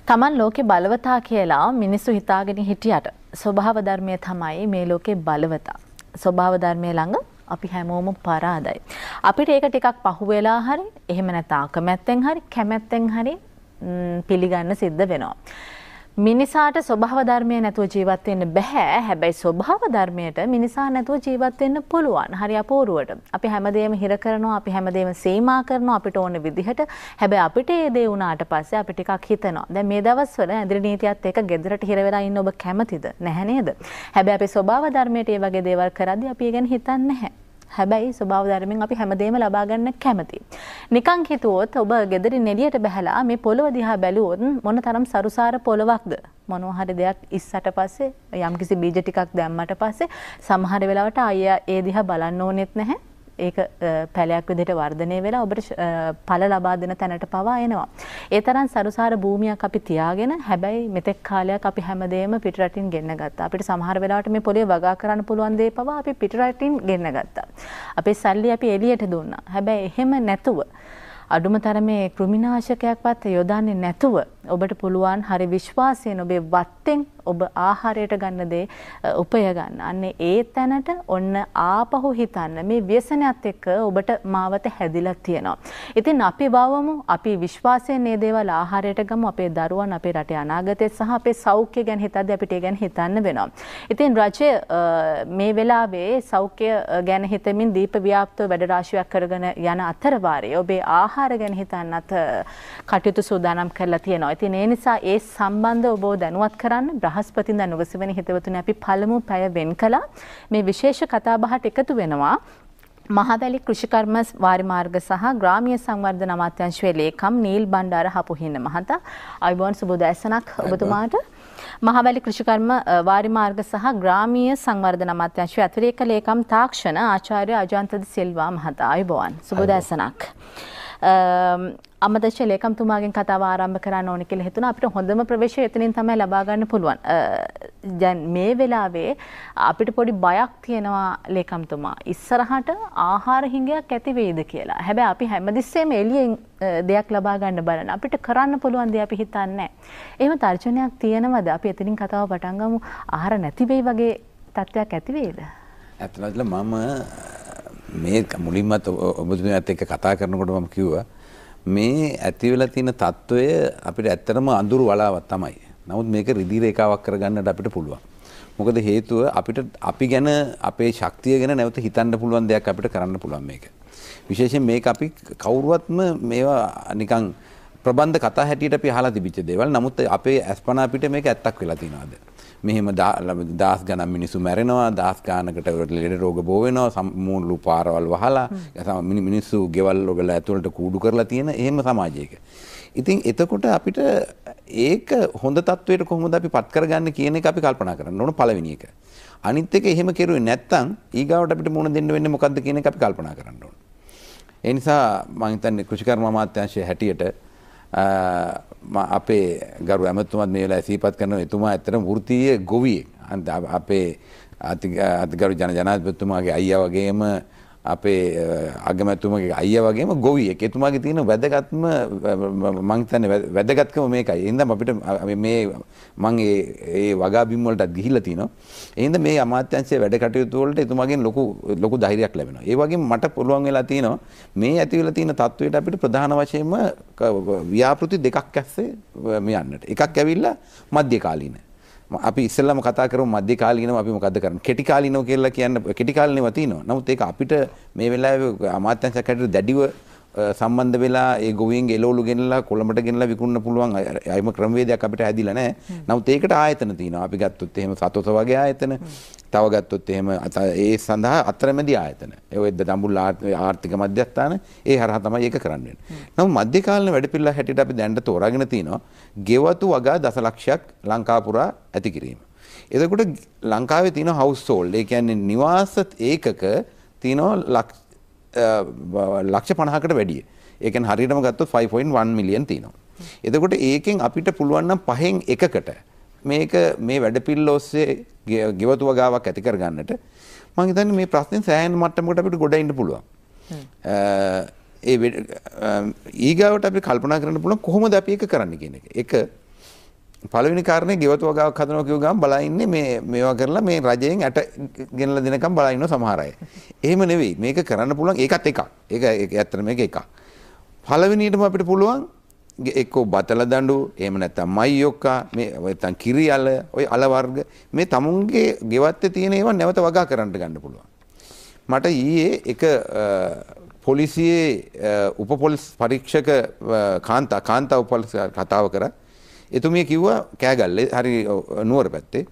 තමන් ලෝකේ බලවතා කියලා මිනිස්සු හිතාගෙන හිටියට ස්වභාව ධර්මය තමයි මේ ලෝකේ බලවතා. ස්වභාව ධර්මයේ ළඟ අපි හැමෝම පරාදයි. අපිට ඒක ටිකක් පහු වෙලා හරි එහෙම නැත්නම් අකමැත්තෙන් හරි කැමැත්තෙන් හරි පිළිගන්න සිද්ධ වෙනවා. මිනිසාට ස්වභාව ධර්මයේ නැතුව ජීවත් වෙන්න බෑ. හැබැයි ස්වභාව ධර්මයට මිනිසා නැතුව ජීවත් වෙන්න පුළුවන්. හරි අපූර්වට. අපි හැමදේම හිර කරනවා, අපි හැමදේම සීමා කරනවා අපිට ඕන විදිහට. හැබැයි අපිට ඒ දේ වුණාට පස්සේ අපි ටිකක් හිතනවා. දැන් මේ දවස්වල ඇඳිරි නීතියත් එක්ක ගෙදරට හිර වෙලා ඉන්න ඔබ කැමතිද? නැහැ නේද? හැබැයි අපි ස්වභාව ධර්මයට මේ වගේ දේවල් කරද්දී අපි ඒ ගැන හිතන්නේ නැහැ. හැබැයි ස්වභාව ධර්මයෙන් අපි හැමදේම ලබා ගන්න කැමතියි. නිකන් හිතුවොත් ඔබ ගෙදරින් එළියට බහැලා මේ පොළව දිහා බැලුවොත් මොන තරම් සරුසාර පොළවක්ද? මොනවා හරි දෙයක් ඉස්සට පස්සේ යම්කිසි බීජ ටිකක් දැම්මට පස්සේ සමහර වෙලාවට අයියා ඒ දිහා බලන්න ඕනෙත් නැහැ. ඒක පැලයක් විදිහට වර්ධනය වෙලා ඔබට ඵල ලබා දෙන තැනට පවා එනවා. ඒ තරම් සරුසාර භූමියක් අපි තියාගෙන හැබැයි මෙතෙක් කාලයක් අපි හැමදේම පිටරටින් ගෙන්න ගත්තා. අපිට සමහර වෙලාවට මේ පොළේ වගා කරන්න පුළුවන් දේ පවා අපි පිටරටින් ගෙන්න ගත්තා. අපේ සල්ලි අපි එළියට දුන්නා. හැබැයි එහෙම නැතුව අඩුම තරමේ කෘමිනාශකයක්වත් යොදන්නේ නැතුව ඔබට පුළුවන් හරි විශ්වාසයෙන් ඔබේ වත්තෙන් ඔබ ආහාරයට ගන්න දේ උපය ගන්න. අන්නේ ඒ තැනට ඔන්න ආපහු හිතන්න මේ ව්‍යසනයත් එක්ක ඔබට මාවත හැදිලා තියෙනවා. ඉතින් අපි වවමු අපි විශ්වාසයෙන් මේ දේවල් ආහාරයට ගමු. අපේ දරුවන් අපේ රටේ අනාගතය සහ අපේ සෞඛ්‍ය ගැන හිතද්දී අපිට ඒ ගැන හිතන්න වෙනවා. ඉතින් රජය මේ වෙලාවේ සෞඛ්‍ය ගැන හිතමින් දීප ව්‍යාප්තව වැඩ රාශියක් කරගෙන යන අතර වාරයේ ඔබේ ආහාර ගැන හිතන්නත් කටයුතු සූදානම් කරලා තියෙනවා. ඉතින් ඒ නිසා ඒ සම්බන්ධව ඔබ දැනුවත් කරන්න බ්‍රහස්පතින්දා නුගසවෙනි හිතවතුනි අපි පළමු පැය වෙන් කළා. මේ විශේෂ කතාබහට එකතු වෙනවා මහවැලි කෘෂිකර්ම වාරිමාර්ග සහ ග්‍රාමීය සංවර්ධන අමාත්‍යාංශයේ ලේකම් නීල් බණ්ඩාර හපුහින්න මහතා. අයිබෝන් සුබෝදෑසනක් ඔබතුමාට. මහවැලි කෘෂිකර්ම වාරිමාර්ග සහ ග්‍රාමීය සංවර්ධන අමාත්‍යාංශයේ අතිරේක ලේකම් තාක්ෂණ ආචාර්ය අජන්තද සිල්වා මහතා. අයිබෝන් සුබෝදෑසනක්. අමදේශ ලේකම්තුමාගෙන් කතාව ආරම්භ කරන්න ඕනේ කියලා හිතුණා. අපිට හොඳම ප්‍රවේශය එතනින් තමයි ලබා ගන්න පුළුවන්. දැන් මේ වෙලාවේ අපිට පොඩි බයක් තියෙනවා ලේකම්තුමා. ඉස්සරහට ආහාර හිඟයක් ඇති වෙයිද කියලා. හැබැයි අපි හැමදෙස්සෙම එළියෙන් දෙයක් ලබා ගන්න බලන. අපිට කරන්න පුළුවන් දේ අපි හිතන්නේ නැහැ. එහෙම තර්ජනයක් තියෙනවද? අපි එතනින් කතාව පටන් ගමු. ආහාර නැති වෙයි වගේ තත්ත්වයක් ඇති වෙයිද? ඇත්තටම මම මේ මුලින්මත් ඔබතුමියත් එක්ක කතා කරනකොට මම කිව්වා මේ ඇති වෙලා තියෙන తত্ত্বය අපිට ඇත්තටම අඳුරු වලාවක් තමයි. නමුත් මේක රිදී රේඛාවක් කරගන්නට අපිට පුළුවන්. මොකද හේතුව අපි ගැන අපේ ශක්තිය ගැන නැවත හිතන්න පුළුවන් දෙයක් අපිට කරන්න පුළුවන් මේක. විශේෂයෙන් මේක අපි කවුරුවත්ම මේවා නිකන් ප්‍රබන්ධ කතා හැටියට අපි අහලා තිබිච්ච දේවල්. නමුත් අපේ අස්පනා අපිට මේක ඇත්තක් වෙලා තියෙනවාද? මෙහෙම දහස් ගණන් මිනිස්සු මැරෙනවා, දහස් ගානකට ලෙඩ රෝග බෝ වෙනවා, මූණු පාරවල් වහලා මිනිස්සු ගෙවල් වල ඇතුළට කූඩු කරලා තියෙන එහෙම සමාජයක. ඉතින් එතකොට අපිට ඒක හොඳ තත්වයට කොහොමද අපි පත් කරගන්නේ කියන එක අපි කල්පනා කරන්න ඕන පළවෙනි එක. අනිත් එක එහෙම කෙරුවේ නැත්නම් ඊගාවට අපිට මුණ දෙන්න වෙන්නේ මොකද්ද කියන එක අපි කල්පනා කරන්න ඕන. ඒ නිසා මම හිතන්නේ කෘෂිකර්ම අමාත්‍යාංශයේ හැටියට අපේ ගරු ඇමතුමත් මේ වෙලාවේ සිහිපත් කරන එතුමා ඇත්තටම වෘත්තීය ගොවියෙක්. අපේ අතිගරු ජනාධිපතිතුමාගේ අයියා වගේම අපේ අගමැතිතුමාගේ අයියා වගේම ගොවියෙක්. එතුමාගේ තියෙන වැදගත්ම මම හිතන්නේ වැදගත්කම මේකයි. ඒ හින්දා අපිට මේ මම ඒ වගාබිම් වලටත් ගිහිල්ලා තිනවා. ඒ හින්දා මේ අමාත්‍යාංශයේ වැඩ කටයුතු වලට එතුමාගෙන් ලොකු ධෛර්යයක් ලැබෙනවා. ඒ වගේම මට පුළුවන් වෙලා තිනවා මේ ඇති වෙලා තියෙන තත්වයට අපිට ප්‍රධාන වශයෙන්ම ව්‍යාපෘති දෙකක් ඇස්සේ මේ යන්නට. එකක් ඇවිල්ලා මධ්‍යකාලීන. අපි ඉස්සෙල්ලාම කතා කරමු මධ්‍යකාලීනව අපි මොකද්ද කරන්නේ? කෙටි කාලීනව කියලා කියන්න කෙටි කාලීනව තියෙනවා. නමුත් ඒක අපිට මේ වෙලාවේ අමාත්‍යාංශයක් හැටියට දැඩිව සම්බන්ධ වෙලා ඒ ගොවීන්ගේ එළවලු ගෙනලා කොළඹට ගෙනලා විකුණන්න පුළුවන් අයිම ක්‍රමවේදයක් අපිට හැදිලා නැහැ. නමුත් ඒකට ආයතන තියෙනවා. අපි ගත්තොත් එහෙම සතොත වගේ ආයතන, තව ගත්තොත් එහෙම ඒ සඳහා අතරමැදි ආයතන. ඒ ඔය දඹුල්ල ආර්ථික මධ්‍යස්ථාන ඒ හරහා තමයි ඒක කරන්න වෙන්නේ. නමුත් මධ්‍යකාලීන වැඩපිළිවෙල හැටියට අපි දැනට තෝරාගෙන තිනවා ගෙවතු වගා දසලක්ෂයක් ලංකා පුරා ඇති කිරීම. එතකොට ලංකාවේ තියෙන හවුස් හෝල්ඩ් ඒ කියන්නේ නිවාස ඒකක තියෙනවා ලක්ෂ 50කට වැඩිය. ඒ කියන්නේ හරියටම ගත්තොත් 5.1 මිලියන් තියෙනවා. එතකොට ඒකෙන් අපිට පුළුවන් නම් පහෙන් එකකට මේක මේ වැඩපිළිවෙල ඔස්සේ ගෙවතු වගාවක් ඇති කරගන්නට මම හිතන්නේ මේ ප්‍රශ්නේ සෑහෙන මට්ටමකට අපිට ගොඩ එන්න පුළුවන්. ඒ ඊගාවට අපි කල්පනා කරන්න පුළුවන් කොහොමද අපි ඒක කරන්නේ කියන එක. එක පළවෙනි කාරණේ ගෙවතු වගාවක් හදනවා කියව ගමන් බලා ඉන්නේ මේවා කරලා මේ රජයෙන් ඇට ගෙනලා දෙනකම් බලා ඉන්න සමහර අය. එහෙම නෙවෙයි. මේක කරන්න පුළුවන් ඒකත් එකක්. ඒක ඇත්තට මේක එකක්. පළවෙනියටම අපිට පුළුවන් එක්කෝ බතල දඬු එහෙම නැත්නම් මයියොක්කා මේ නැත්නම් කිරියල ඔය අල වර්ග මේ තමුන්ගේ ගෙවත්තේ තියෙන ඒවා නැවත වගා කරන්න ගන්න පුළුවන්. මට ඊයේ එක පොලිසියේ උප පොලිස් පරීක්ෂක කාන්තා උප පොලිස් කතාව කරා. එතුමිය කිව්වා කෑගල්ලේ හරි නුවර පැත්තේ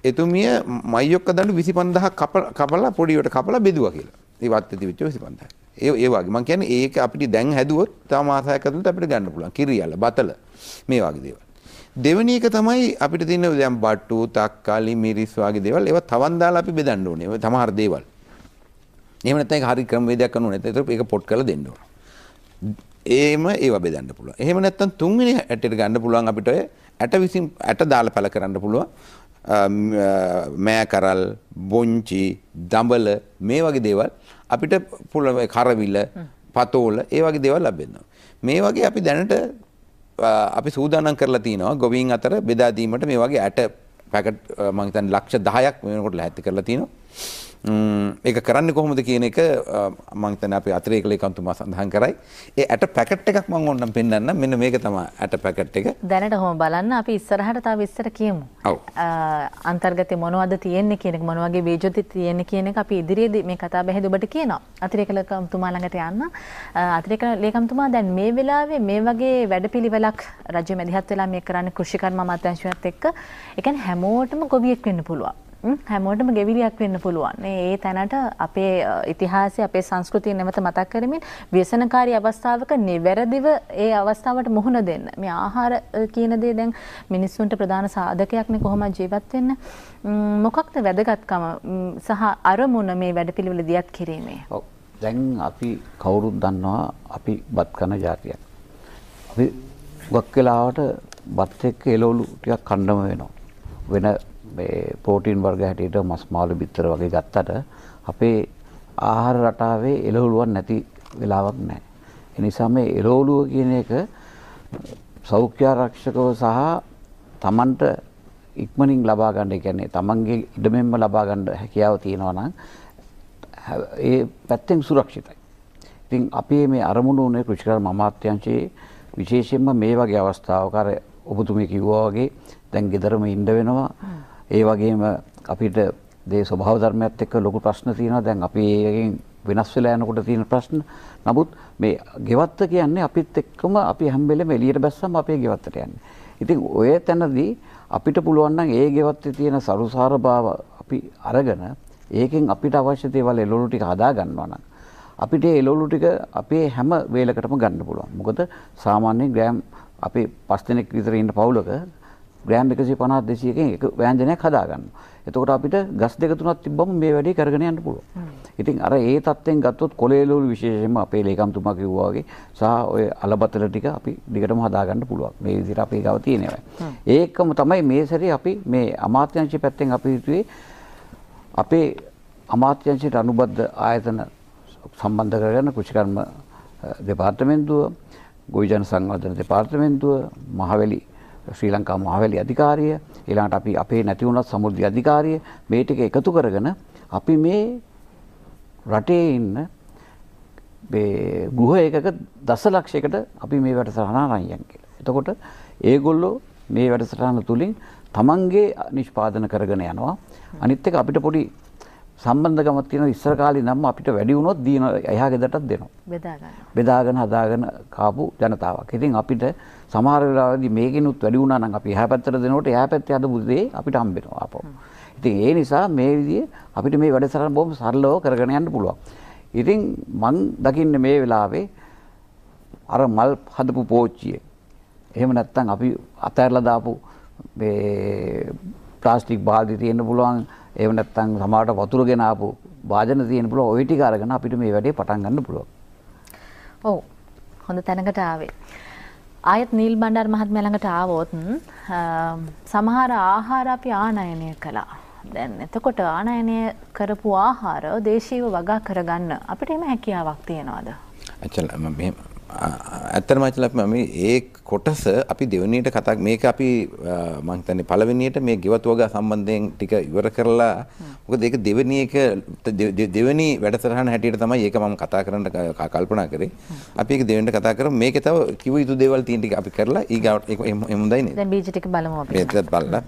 එතුමිය මයියොක්ක දඬු 25000ක් කපලා පොඩියට කපලා බෙදුවා කියලා. ඒ වත්තේ තිබිච්ච 25000. ඒ වගේ මම කියන්නේ ඒක අපිට දැන් හැදුවොත් තව මාසයක් ඇතුළත අපිට ගන්න පුළුවන්. කිරියල බතල මේ වගේ දේවල්. දෙවෙනි එක තමයි අපිට තියෙන දැන් බට්ටු තක්කාලි මිරිස් වගේ දේවල් ඒවා තවන් දාලා අපි බෙදන්න ඕනේ. ඒ සමහර දේවල්. එහෙම නැත්නම් ඒක හරි ක්‍රමවේදයක් කරන්න ඕනේ. ඒතර ඒක පොට් කරලා දෙන්න ඕනේ. ඒවා බෙදන්න පුළුවන්. එහෙම නැත්නම් තුන්වෙනි ඇටට ගන්න පුළුවන් අපිට ඇට දාලා පැල කරන්න පුළුවන්. මෑ කරල්, බොංචි, දඹල මේ වගේ දේවල් අපිට පුළුවන් කරවිල, පතෝල ඒ වගේ දේවල් ලැබෙනවා. මේ වගේ අපි දැනට අපි සූදානම් කරලා තිනවා ගොවීන් අතර බෙදා දීමට මේ වගේ ඇට පැකට් මම හිතන්නේ ලක්ෂ 10ක් වෙනකොට ලැහැත්ති කරලා තිනවා. ඒක කරන්නේ කොහොමද කියන එක මම හිතන්නේ අපි අතිරේක ලේකම්තුමා සඳහන් කරයි. ඒ ඇට පැකට් එකක් මම ඕනනම් පෙන්නන්න. මෙන්න මේක තමයි ඇට පැකට් එක. දැනට කොහොම බලන්න අපි ඉස්සරහට තව විස්තර කියමු. ඔව්. අන්තර්ගතේ මොනවද තියෙන්නේ කියන එක මොන වගේ බීජොත් තියෙන්නේ කියන එක අපි ඉදිරියේදී මේ කතා බහෙදී ඔබට කියනවා. අතිරේක ලේකම්තුමා ළඟට යන්න. අතිරේක ලේකම්තුමා දැන් මේ වෙලාවේ මේ වගේ වැඩපිළිවෙලක් රජය මැදිහත් වෙලා මේ කරන්නේ කෘෂිකර්ම අමාත්‍යාංශයත් එක්ක. ඒ කියන්නේ හැමෝටම ගොවියෙක් වෙන්න පුළුවන්. හැමෝටම ගෙවිලියක් වෙන්න පුළුවන්. ඒ තැනට අපේ ඉතිහාසය අපේ සංස්කෘතිය නැවත මතක් කරමින් ව්‍යසනකාරී අවස්ථාවක නිවැරදිව ඒ අවස්ථාවට මුහුණ දෙන්න. මේ ආහාර කියන දේ දැන් මිනිස්සුන්ට ප්‍රධාන සාධකයක්නේ කොහොමද ජීවත් වෙන්න. මොකක්ද වැදගත්කම සහ අරමුණ මේ වැඩපිළිවෙල දියත් කිරීමේ? ඔව්. දැන් අපි කවුරුත් දන්නවා අපි බත් කන ජාතියක්. අපි ගොක් වෙලාවට බත් එක්ක එළවලු ටිකක් කන්නම වෙනවා. වෙන මේ ප්‍රෝටීන් වර්ග හැටියට මස් මාළු බිත්තර වගේ ගත්තට අපේ ආහාර රටාවේ එළවලුවක් නැති වෙලාවක් නැහැ. ඒ නිසා මේ එළවලුව කියන එක සෞඛ්‍ය ආරක්ෂකව සහ Tamanට ඉක්මනින් ලබා ගන්න, කියන්නේ Tamanගේ ඉඩමෙන්ම ලබා ගන්න හැකියාව තියෙනවා නම් ඒ පැත්තෙන් සුරක්ෂිතයි. ඉතින් අපි මේ අරමුණු උනේ කෘෂිකර්ම අමාත්‍යාංශයේ විශේෂයෙන්ම මේ වගේ අවස්ථාවක අර ඔබතුමී කිව්වා වගේ දැන් ගෙදරම ඉන්න වෙනවා. ඒ වගේම අපිට දේ ස්වභාව ධර්මයත් එක්ක ලොකු ප්‍රශ්න තියෙනවා. දැන් අපි ඒකෙන් වෙනස් වෙලා යනකොට තියෙන ප්‍රශ්න. නමුත් මේ ගෙවත්ත කියන්නේ අපිත් එක්කම අපි හැම වෙලෙම එළියට බැස්සම අපේ ගෙවත්තට යන්නේ. ඉතින් ඔය තැනදී අපිට පුළුවන් නම් ඒ ගෙවත්තේ තියෙන සරුසාර භාව අපි අරගෙන ඒකෙන් අපිට අවශ්‍ය දේවල් එළවලු ටික හදා ගන්නවා නම් අපිට ඒ එළවලු ටික අපේ හැම වේලකටම ගන්න පුළුවන්. මොකද සාමාන්‍යයෙන් ග්‍රෑම් අපි 5 දෙනෙක් විතර ඉන්න පවුලක ග්‍රෑම් 150 200කින් එක ව්‍යංජනයක් හදා ගන්නවා. එතකොට අපිට ගස් දෙක තුනක් තිබ්බම මේ වැඩේ කරගෙන යන්න පුළුවන්. ඉතින් අර ඒ තත්ත්වෙන් ගත්තොත් කොළේලවලු විශේෂයෙන්ම අපේ ලේකම්තුමා කිව්වා වගේ සහ ඔය අලබතල ටික අපි දිගටම හදා ගන්න පුළුවන්. මේ විදිහට අපේ ගාව තියෙනවා. ඒකම තමයි මේ සැරේ අපි මේ අමාත්‍යාංශය පැත්තෙන් අපි හිතුවේ අපේ අමාත්‍යාංශයට අනුබද්ධ ආයතන සම්බන්ධ කරගෙන කෘෂිකර්ම දෙපාර්තමේන්තුව, ගොවිජන සංවර්ධන දෙපාර්තමේන්තුව, මහවැලි ශ්‍රී ලංකා මහවැලි අධිකාරිය, ඊළඟට අපි අපේ නැති වුණත් සමෘද්ධි අධිකාරිය මේ ටික එකතු කරගෙන අපි මේ රටේ ඉන්න මේ ගෘහ එකක දසලක්ෂයකට අපි මේ වැඩසටහන අරන් යන් කියලා. එතකොට ඒගොල්ලෝ මේ වැඩසටහන තුලින් තමන්ගේ නිෂ්පාදන කරගෙන යනවා. අනිත් එක අපිට පොඩි සම්බන්ධකමක් තියෙනවා. ඉස්සර කාලේ නම් අපිට වැඩි වුණොත් දින එහා ගෙදරටත් දෙනවා. බෙදාගෙන හදාගෙන කාපු ජනතාවක්. ඉතින් අපිට සමහර වෙලාවදී මේකිනුත් වැඩි වුණා නම් අපි එහා පැත්තට දෙනකොට එහා පැත්තේ හදපු දේ අපිට හම්බ වෙනවා ආපහු. ඉතින් ඒ නිසා මේ විදිහේ අපිට මේ වැඩසටහන බොහොම සරලව කරගෙන යන්න පුළුවන්. ඉතින් මං දකින්නේ මේ වෙලාවේ අර මල් හදපු පෝච්චිය. එහෙම නැත්නම් අපි අතහැරලා දාපු මේ ප්ලාස්ටික් බාල්දි තියෙන්න පුළුවන්. එහෙම නැත්නම් සමහරට වතුර ගෙන ආපු වාදන තියෙන්න පුළුවන්. ওই ටික අරගෙන අපිට මේ වැඩේ පටන් ගන්න පුළුවන්. ඔව්. හොඳ තැනකට ආවේ. ආයත් නීල් බණ්ඩාර මහත්මයා ළඟට ආවොත් සමහර ආහාර අපි ආනයනය කළා. දැන් එතකොට ආනයනය කරපු ආහාර දේශීයව වගා කරගන්න අපිට එම හැකියාවක් තියනවාද? ඇත්තටම මේ ඇත්තටම මම ඒ කොටස අපි දෙවෙනියට කතා මේක අපි මම හිතන්නේ පළවෙනියට මේ ගෙවතු වගා සම්බන්ධයෙන් ටික ඉවර කරලා මොකද ඒක දෙවෙනි එක දෙවෙනි වැඩසටහන හැටියට තමයි ඒක මම කතා කරන්න කල්පනා කරේ. අපි ඒක දෙවෙනියට කතා කරමු. මේකේ තව කිව්ව යුතු දේවල් තියෙන ටික අපි කරලා ඊගාවට ඒක හොඳයි නේද? දැන් බීජ ටික බලමු අපි. මේකත් බලලා.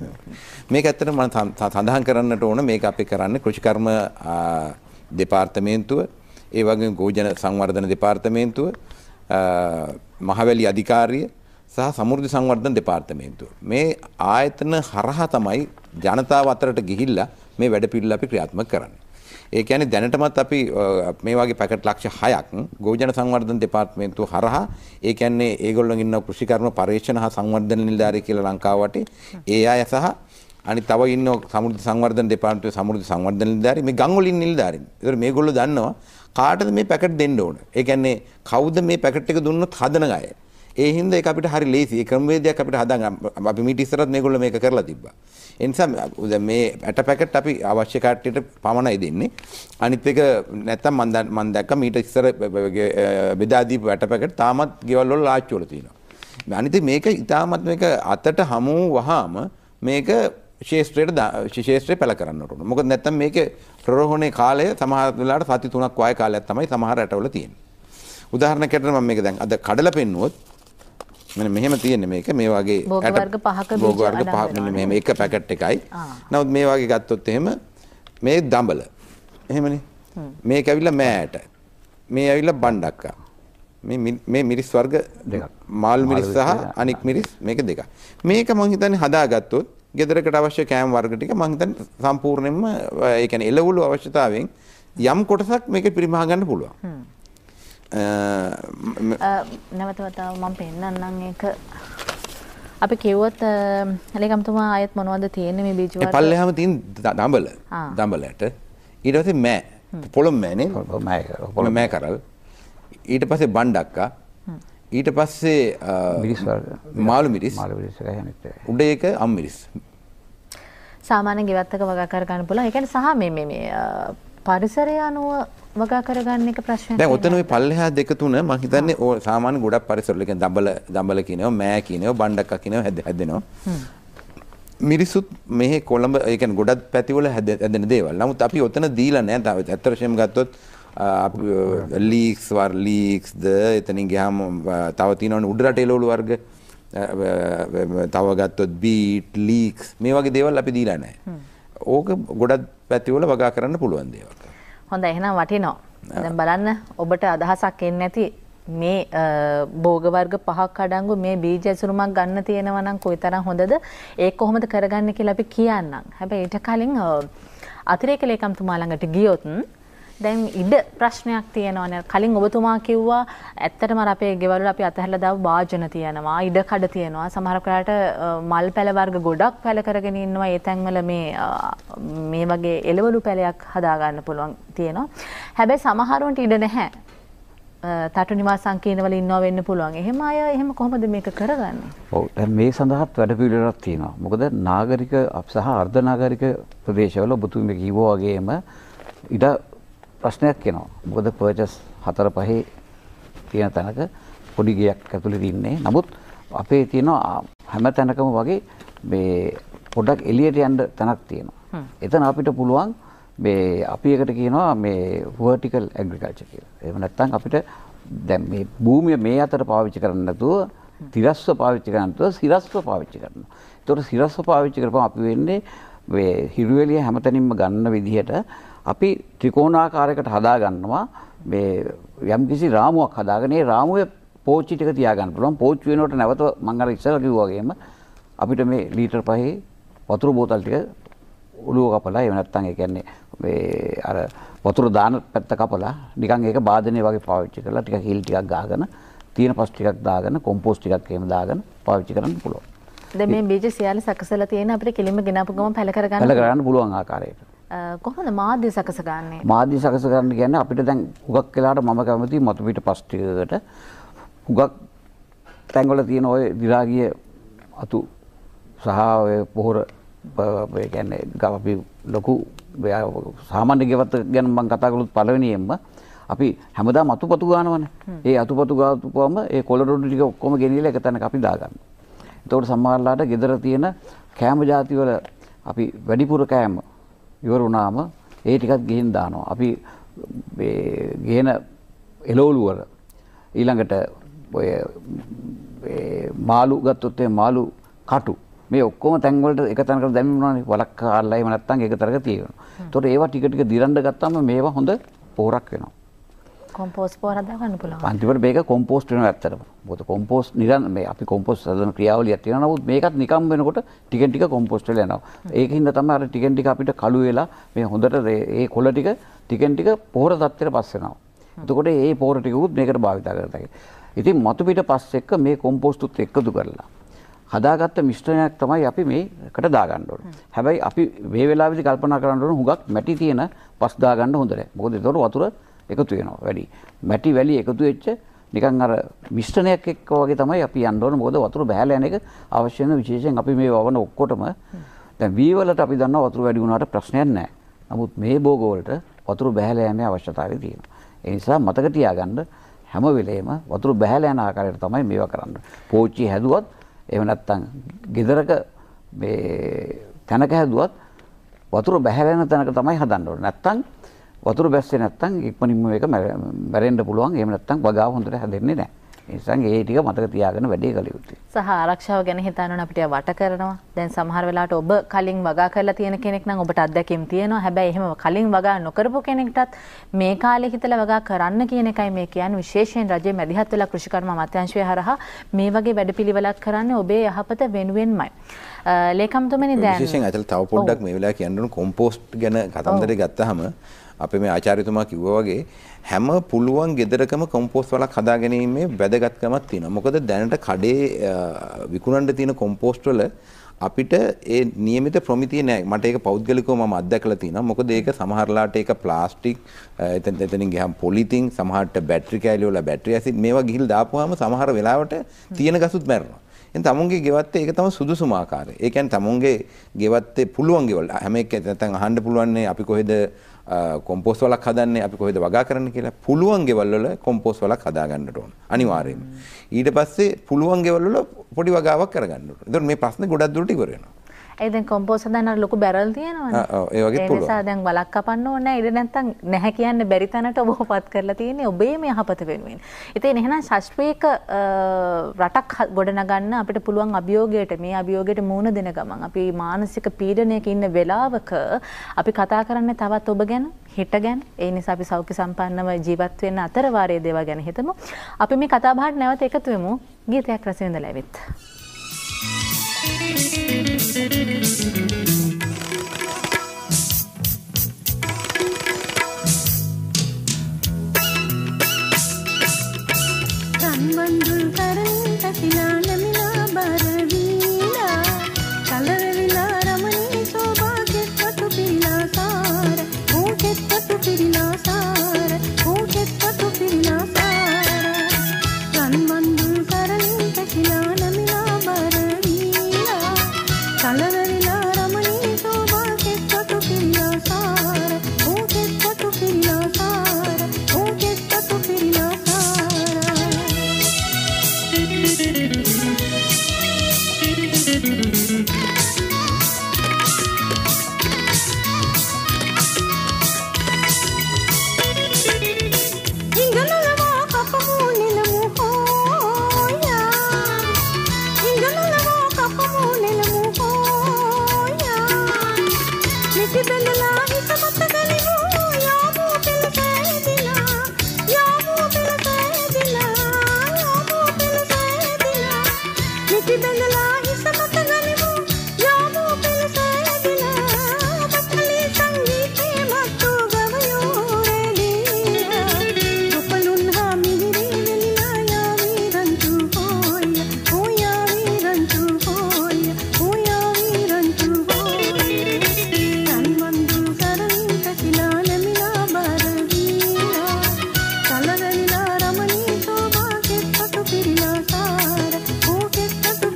මේක ඇත්තටම මම සඳහන් කරන්නට ඕන මේක අපි කරන්නේ කෘෂිකර්ම දෙපාර්තමේන්තුව, ඒ වගේම ගෝජන සංවර්ධන දෙපාර්තමේන්තුව, මහවැලි අධිකාරිය සහ සමෘද්ධි සංවර්ධන දෙපාර්තමේන්තුව මේ ආයතන හරහා තමයි ජනතාව අතරට ගිහිල්ලා මේ වැඩ පිළිවෙල අපි ක්‍රියාත්මක කරන්නේ. ඒ කියන්නේ දැනටමත් අපි මේ වගේ පැකට් ලක්ෂ 6ක් ගෝජන සංවර්ධන දෙපාර්තමේන්තුව හරහා ඒ කියන්නේ ඒගොල්ලෝ ඉන්න කෘෂිකර්ම පරීක්ෂණ හා සංවර්ධන නිලධාරී කියලා ලංකාව වටේ ඒ අය සහ අනිත් තව ඉන්න සමෘද්ධි සංවර්ධන දෙපාර්තමේන්තුවේ සමෘද්ධි සංවර්ධන නිලධාරී මේ ගම් වලින් නිලධාරීන්. ඒතර මේගොල්ලෝ දන්නවා කාටද මේ පැකට් දෙන්න ඕන. ඒ කියන්නේ කවුද මේ පැකට් එක දුන්නොත් හදන අය. ඒ හින්දා ඒක අපිට හරි ලේසි. ඒ ක්‍රමවේදයක් අපිට හදාගන්න අපි මීට ඉස්සරත් මේගොල්ලෝ මේක කරලා තිබ්බා. ඒ නිසා දැන් මේ ඇට පැකට් අපි අවශ්‍ය කට්ටියට පමණයි දෙන්නේ. අනිත් එක නැත්තම් මම දැක්කා මීට ඉස්සර බෙදා දීපු ඇට පැකට් තාමත් ගෙවල් වල ලාච්චු වල තියෙනවා. අනිත් මේක ඊටමත් මේක අතට හමු වහාම මේක ශේෂ්ත්‍රයට පැල කරන්න ඕන. මොකද නැත්තම් මේකේ ප්‍රරෝහණේ කාලය සමහර වෙලාවට සති 3ක් වගේ කාලයක් තමයි සමහර රටවල තියෙන්නේ. උදාහරණයකට මම මේක දැන් අද කඩලා පෙන්නුවොත් මෙන්න මෙහෙම තියෙන්නේ මේක මේ වගේ භෝග වර්ග 5ක බීජ භෝග වර්ග 5 මෙන්න මෙහෙම එක පැකට් එකයි. නමුත් මේ වගේ ගත්තොත් එහෙම මේ දඹල. එහෙමනේ. මේක ඇවිල්ලා මෑට. මේ ඇවිල්ලා බණ්ඩක්කා. මේ මිරිස් වර්ග දෙකක්. මාළු මිරිස් සහ අනික් මිරිස් මේක දෙකක්. මේක මම හිතන්නේ හදාගත්තොත් ගෙදරකට අවශ්‍ය කෑම වර්ග ටික මම හිතන්නේ සම්පූර්ණයෙන්ම ඒ කියන්නේ එළවලු අවශ්‍යතාවයෙන් යම් කොටසක් මේක පරිමහ ගන්න පුළුවන්. නැවත වතාව මම පෙන්නන්නම් ඒක අපි කිව්වොත් ලේකම්තුමා ආයෙත් මොනවද තියෙන්නේ මේ බීජ වර්ග? පල්ලෙහාම තියෙන දඹලට ඊට පස්සේ මෑ පොළොම් මෑනේ මෑ කරල් ඊට පස්සේ බණ්ඩක්කා ඊට පස්සේ මිරිස් වර්ග මාළු මිරිස් උඩ ඒක අම්මිරිස් සාමාන්‍ය ගෙවත්තක වගා කර ගන්න පුළුවන්. ඒ කියන්නේ සහ මේ පරිසරය අනුව වගා කරගන්න එක ප්‍රශ්නයක්. දැන් ඔතන ওই පල්ලෙහා දෙක තුන මම හිතන්නේ ඕ සාමාන්‍ය ගොඩක් පරිසරවල කියන්නේ දඹල කියනවා මෑ කියනවා බණ්ඩක්කා කියනවා හැදෙනවා. මිරිසුත් මෙහි කොළඹ ඒ කියන්නේ ගොඩක් පැතිවල හැදෙන දේවල්. නමුත් අපි ඔතන දීලා නැහැ. ඇත්ත වශයෙන්ම ගත්තොත් ලීක්ස්ද එතනින් ගියාම තව තියෙනවනේ උඩ රට එළවලු වර්ග තව ගත්තොත් බීට් ලීක්ස් මේ වගේ දේවල් අපි දීලා නැහැ. ඕක ගොඩක් පැතිවල වගා කරන්න පුළුවන් දේවල්. හොඳයි එහෙනම් වටිනවා. දැන් බලන්න ඔබට අදහසක් එන්නේ නැති මේ භෝග වර්ග 5ක් අඩංගු මේ බීජ ඇසුරුමක් ගන්න තියෙනවා නම් කොයිතරම් හොඳද? ඒක කොහොමද කරගන්නේ කියලා අපි කියන්නම්. හැබැයි ඊට කලින් අතිරේක ලේකම්තුමා ළඟට ගියොත් දැන් ඉඩ ප්‍රශ්නයක් තියෙනවානේ. කලින් ඔබතුමා කිව්වා ඇත්තටම අපේ ගෙවල් වල අපි අතහැරලා දාපු වාජන තියෙනවා, ඉඩ කඩ තියෙනවා. සමහර කාලට මල් පැල වර්ග ගොඩක් පැල කරගෙන ඉන්නවා. ඒ තැන්වල මේ වගේ එළවලු පැලයක් හදා ගන්න පුළුවන් තියෙනවා. හැබැයි සමහරවන්ට ඉඩ නැහැ. තටු නිවාස සංකීර්ණ වල ඉන්නවා වෙන්න පුළුවන්. එහෙම අය එහෙම කොහොමද මේක කරගන්නේ? ඔව් දැන් මේ සඳහාත් වැඩ පිළිවෙලක් තියෙනවා. මොකද නාගරික සහ අර්ධ නාගරික ප්‍රදේශවල ඔබතුමී කිව්වා වගේම ඉඩ ප්‍රශ්නයක් එනවා. මොකද පර්චස් 4-5 තියෙන තැනක පොඩි ගයක් ඇතුලේ තින්නේ. නමුත් අපේ තියෙන හැම තැනකම වගේ මේ පොඩක් එළියට යන්න තැනක් තියෙනවා. එතන අපිට පුළුවන් මේ අපි එකට කියනවා මේ vertical agriculture කියලා. එහෙම නැත්නම් අපිට දැන් මේ භූමිය මේ අතර පාවිච්චි කරන්න නැතුව තිරස්ව පාවිච්චි කරන්න නැතුව සිරස්ව පාවිච්චි කරනවා. ඒතකොට සිරස්ව පාවිච්චි කරපුවම අපි වෙන්නේ මේ හිරුවෙලිය හැමතැනින්ම ගන්න විදිහට අපි ත්‍රිකෝණාකාරයකට හදා ගන්නවා මේ යම්කිසි රාමුවක් හදාගෙන ඒ රාමුවේ පෝච්චි ටික තියාගන්න පුළුවන්. පෝච්චි වෙනකොට නැවත මම අර ඉස්සෙල්ලා කිව්වා වගේම අපිට මේ ලීටර් 5 වතුර බෝතල් ටික ඔලුව කපලා එහෙම නැත්නම් ඒ කියන්නේ මේ අර වතුර දාන පැත්ත කපලා නිකන් ඒක වාදනය වගේ පාවිච්චි කරලා ටිකක් හිල් ටිකක් ගාගෙන තියෙන පස් ටිකක් දාගෙන කොම්පෝස්ට් ටිකක් එහෙම දාගෙන පාවිච්චි කරන්න පුළුවන්. දැන් මේ බීජ සියල්ල සකසලා තියෙන අපිට කෙලින්ම ගෙනාපු ගමන් පැල කරගන්න පුළුවන් ආකාරයට. කොහොමද මාධ්‍ය සකස ගන්නේ? මාධ්‍ය සකස ගන්න කියන්නේ අපිට දැන් හුඟක් වෙලාවට මම කැමති මතු පිට පස් ටිකකට හුඟක් තැන්වල තියෙන ඔය දිරාගිය අතු සහ ඔය පොහොර ඒ කියන්නේ අපි ලොකු සාමාන්‍ය ගෙවත්ත ගැන මම කතා කළොත් පළවෙනියෙන්ම අපි හැමදාම අතුපතු ගන්නවනේ. ඒ අතුපතු ගාපුවම ඒ කොළරොඩු ටික ඔක්කොම ගෙනියලා එක තැනක අපි දාගන්නවා. එතකොට සමහරලාට ගෙදර තියෙන කෑම ಜಾති වල අපි වැඩිපුර කෑම ඉවර වුණාම ඒ ටිකත් ගිහින් දානවා. අපි මේ ගේන එළවලු වල ඊළඟට ඔය මාළු ගත්තොත් ඒ මාළු කටු මේ ඔක්කොම තැන් වලට එක තැනකට දැම්මනවානේ වලක් කාලා එහෙම නැත්නම් එක තැනක තියෙනවා. ඒතකොට ඒවා ටික ටික දිරන්න ගත්තාම මේවා හොඳ පොහොරක් වෙනවා. කොම්පෝස්ට් පොහොර හදා ගන්න පුළුවන්. අන්තිමට මේක කොම්පෝස්ට් වෙනවා ඇත්තටම. මොකද කොම්පෝස්ට් මේ අපි කොම්පෝස්ට් හදන ක්‍රියාවලියක් තියෙනවා. නමුත් මේකත් නිකම් වෙනකොට ටික ටික කොම්පෝස්ට් වෙලා යනවා. ඒකින්ද තමයි අර ටිකෙන් ටික අපිට කළු වෙලා මේ හොඳට ඒ කොළ ටික ටිකෙන් ටික පොහොර තත්ත්වයට පස් වෙනවා. එතකොට මේ පොහොර ටිකකුත් මේකට භාවිත කරලා ඉතින් මතු පිට පස් එක්ක මේ කොම්පෝස්ට්ත් එකතු කරලා හදාගත්ත මිශ්‍රණයක් තමයි අපි මේකට දාගන්න ඕනේ. හැබැයි අපි මේ වෙලාවේදී කල්පනා කරන්න ඕනේ හුඟක් මැටි තියෙන පස් දාගන්න හොඳ නැහැ. මොකද ඒතකොට වතුර එකතු වෙනවා වැඩි. මැටි වැලි එකතු වෙච්ච නිකන් අර මිශ්‍රණයක් එක්ක වගේ තමයි අපි යන්න ඕනේ. මොකද වතුර බහැලා යන එක අවශ්‍ය වෙන විශේෂයෙන් අපි මේ වවන ඔක්කොටම දැන් වී වලට අපි දන්නවා වතුර වැඩි වුණාට ප්‍රශ්නයක් නැහැ. නමුත් මේ භෝග වලට වතුර බහැලා යන්නේ අවශ්‍යතාවය තියෙනවා. ඒ නිසා මතක තියාගන්න හැම වෙලේම වතුර බහැලා යන ආකාරයට තමයි මේවා කරන්න. පෝච්චි හැදුවත් එහෙම නැත්නම් ගෙදරක මේ තැනක හැදුවත් වතුර බහැලා යන තැනක තමයි හදන්න ඕනේ. නැත්නම් වතුර බැස්සේ නැත්නම් ඉක්මනින්ම මේක මැරෙන්න පුළුවන්. එහෙම නැත්නම් වගාව හොඳට හැදෙන්නේ නැහැ. ඒ නිසා ඒ ටික මතක තියාගෙන වැඩේ කළ යුතුයි. සහ ආරක්ෂාව ගැන හිතනවනේ අපිට වට කරනවා. දැන් සමහර වෙලාවට ඔබ කලින් වගා කරලා තියෙන කෙනෙක් නම් ඔබට අත්දැකීම් තියෙනවා. හැබැයි එහෙම කලින් වගා නොකරපු කෙනෙක්ටත් මේ කාලේ හිතලා වගා කරන්න කියන එකයි මේ කියන්නේ. විශේෂයෙන් රජයේ මැදිහත් වෙලා කෘෂිකර්ම අමාත්‍යාංශය හරහා මේ වගේ වැඩපිළිවෙලක් කරන්නේ ඔබේ යහපත වෙනුවෙන්මයි. ලේකම්තුමනි දැන් විශේෂයෙන් අතල තව පොඩ්ඩක් මේ වෙලාවේ කියන්න ඕන කොම්පෝස්ට් ගැන කතන්දරේ ගත්තාම අපේ මේ ආචාර්යතුමා කිව්වා වගේ හැම පුළුවන් ගෙදරකම කොම්පෝස්ට් වලක් හදා ගැනීමේ වැදගත්කමක් තියෙනවා. මොකද දැනට කඩේ විකුණන්න තියෙන කොම්පෝස්ට් වල අපිට ඒ નિયમિત ප්‍රමිතිය නැහැ. මට ඒක පෞද්ගලිකව මම අත්දැකලා තියෙනවා. මොකද ඒක සමහරලාට ඒක ප්ලාස්ටික් එතනින් ගියම් පොලිතින් සමහරට බැටරි කෑලි වල බැටරි ඇසිඩ් මේවා ගිහිල් දාපුවාම සමහර වෙලාවට තියෙන ගසුත් මැරෙනවා. එතන තමුන්ගේ ගෙවත්තේ ඒක තමයි සුදුසුම ආකාරය. ඒ කියන්නේ තමුන්ගේ ගෙවත්තේ පුළුවන් ගෙවල් හැම එක නැත්නම් අහන්න පුළුවන් අපි කොහෙද කොම්පෝස්ට් වලක් හදන්නේ අපි කොහෙද වගා කරන්න කියලා පුළුවන් ගෙවල් වල කොම්පෝස්ට් වලක් හදා ගන්නට ඕන අනිවාර්යයෙන්ම. ඊට පස්සේ පුළුවන් ගෙවල් වල පොඩි වගාවක් කරගන්න ඕන. ඒතකොට මේ ප්‍රශ්නේ ගොඩක් දුරට ඉවර වෙනවා. ඒ දැන් කොම්පෝස්ට් හදන්න අර ලොකු බැරල් තියෙනවනේ. ඔව් ඒ වගේ පුළුවන්. ඒ නිසා දැන් වලක් කපන්න ඕනේ නැහැ. ඉතින් නැත්තම් නැහැ කියන්න බැරි තැනට ඔබපත් කරලා තියෙන්නේ ඔබේ මේ යහපත වෙනුවෙන්. ඉතින් එහෙනම් ශාස්ත්‍රීය රටක් ගොඩනගන්න අපිට පුළුවන් අභියෝගයට මේ අභියෝගයට මුහුණ දෙන ගමන් අපි මානසික පීඩනයක ඉන්න වෙලාවක අපි කතා කරන්නේ තවත් ඔබ ගැන හිත ගැන. ඒ නිසා අපි සෞඛ්‍ය සම්පන්නව ජීවත් වෙන්න අතරවාරයේ දේවල් ගැන හිතමු. අපි මේ කතා බහට නැවත එකතු වෙමු. ගීතයක් රස විඳලා ඉවිත්. Tanbandul karang takila namila baravila kalarila ramani soba ketpatu pirila sara o ketpatu pirila sara o ketpatu pirila sara Tanbandul karang takila namila baravila kalarila ramani soba ketpatu pirila sara o ketpatu pirila sara o ketpatu pirila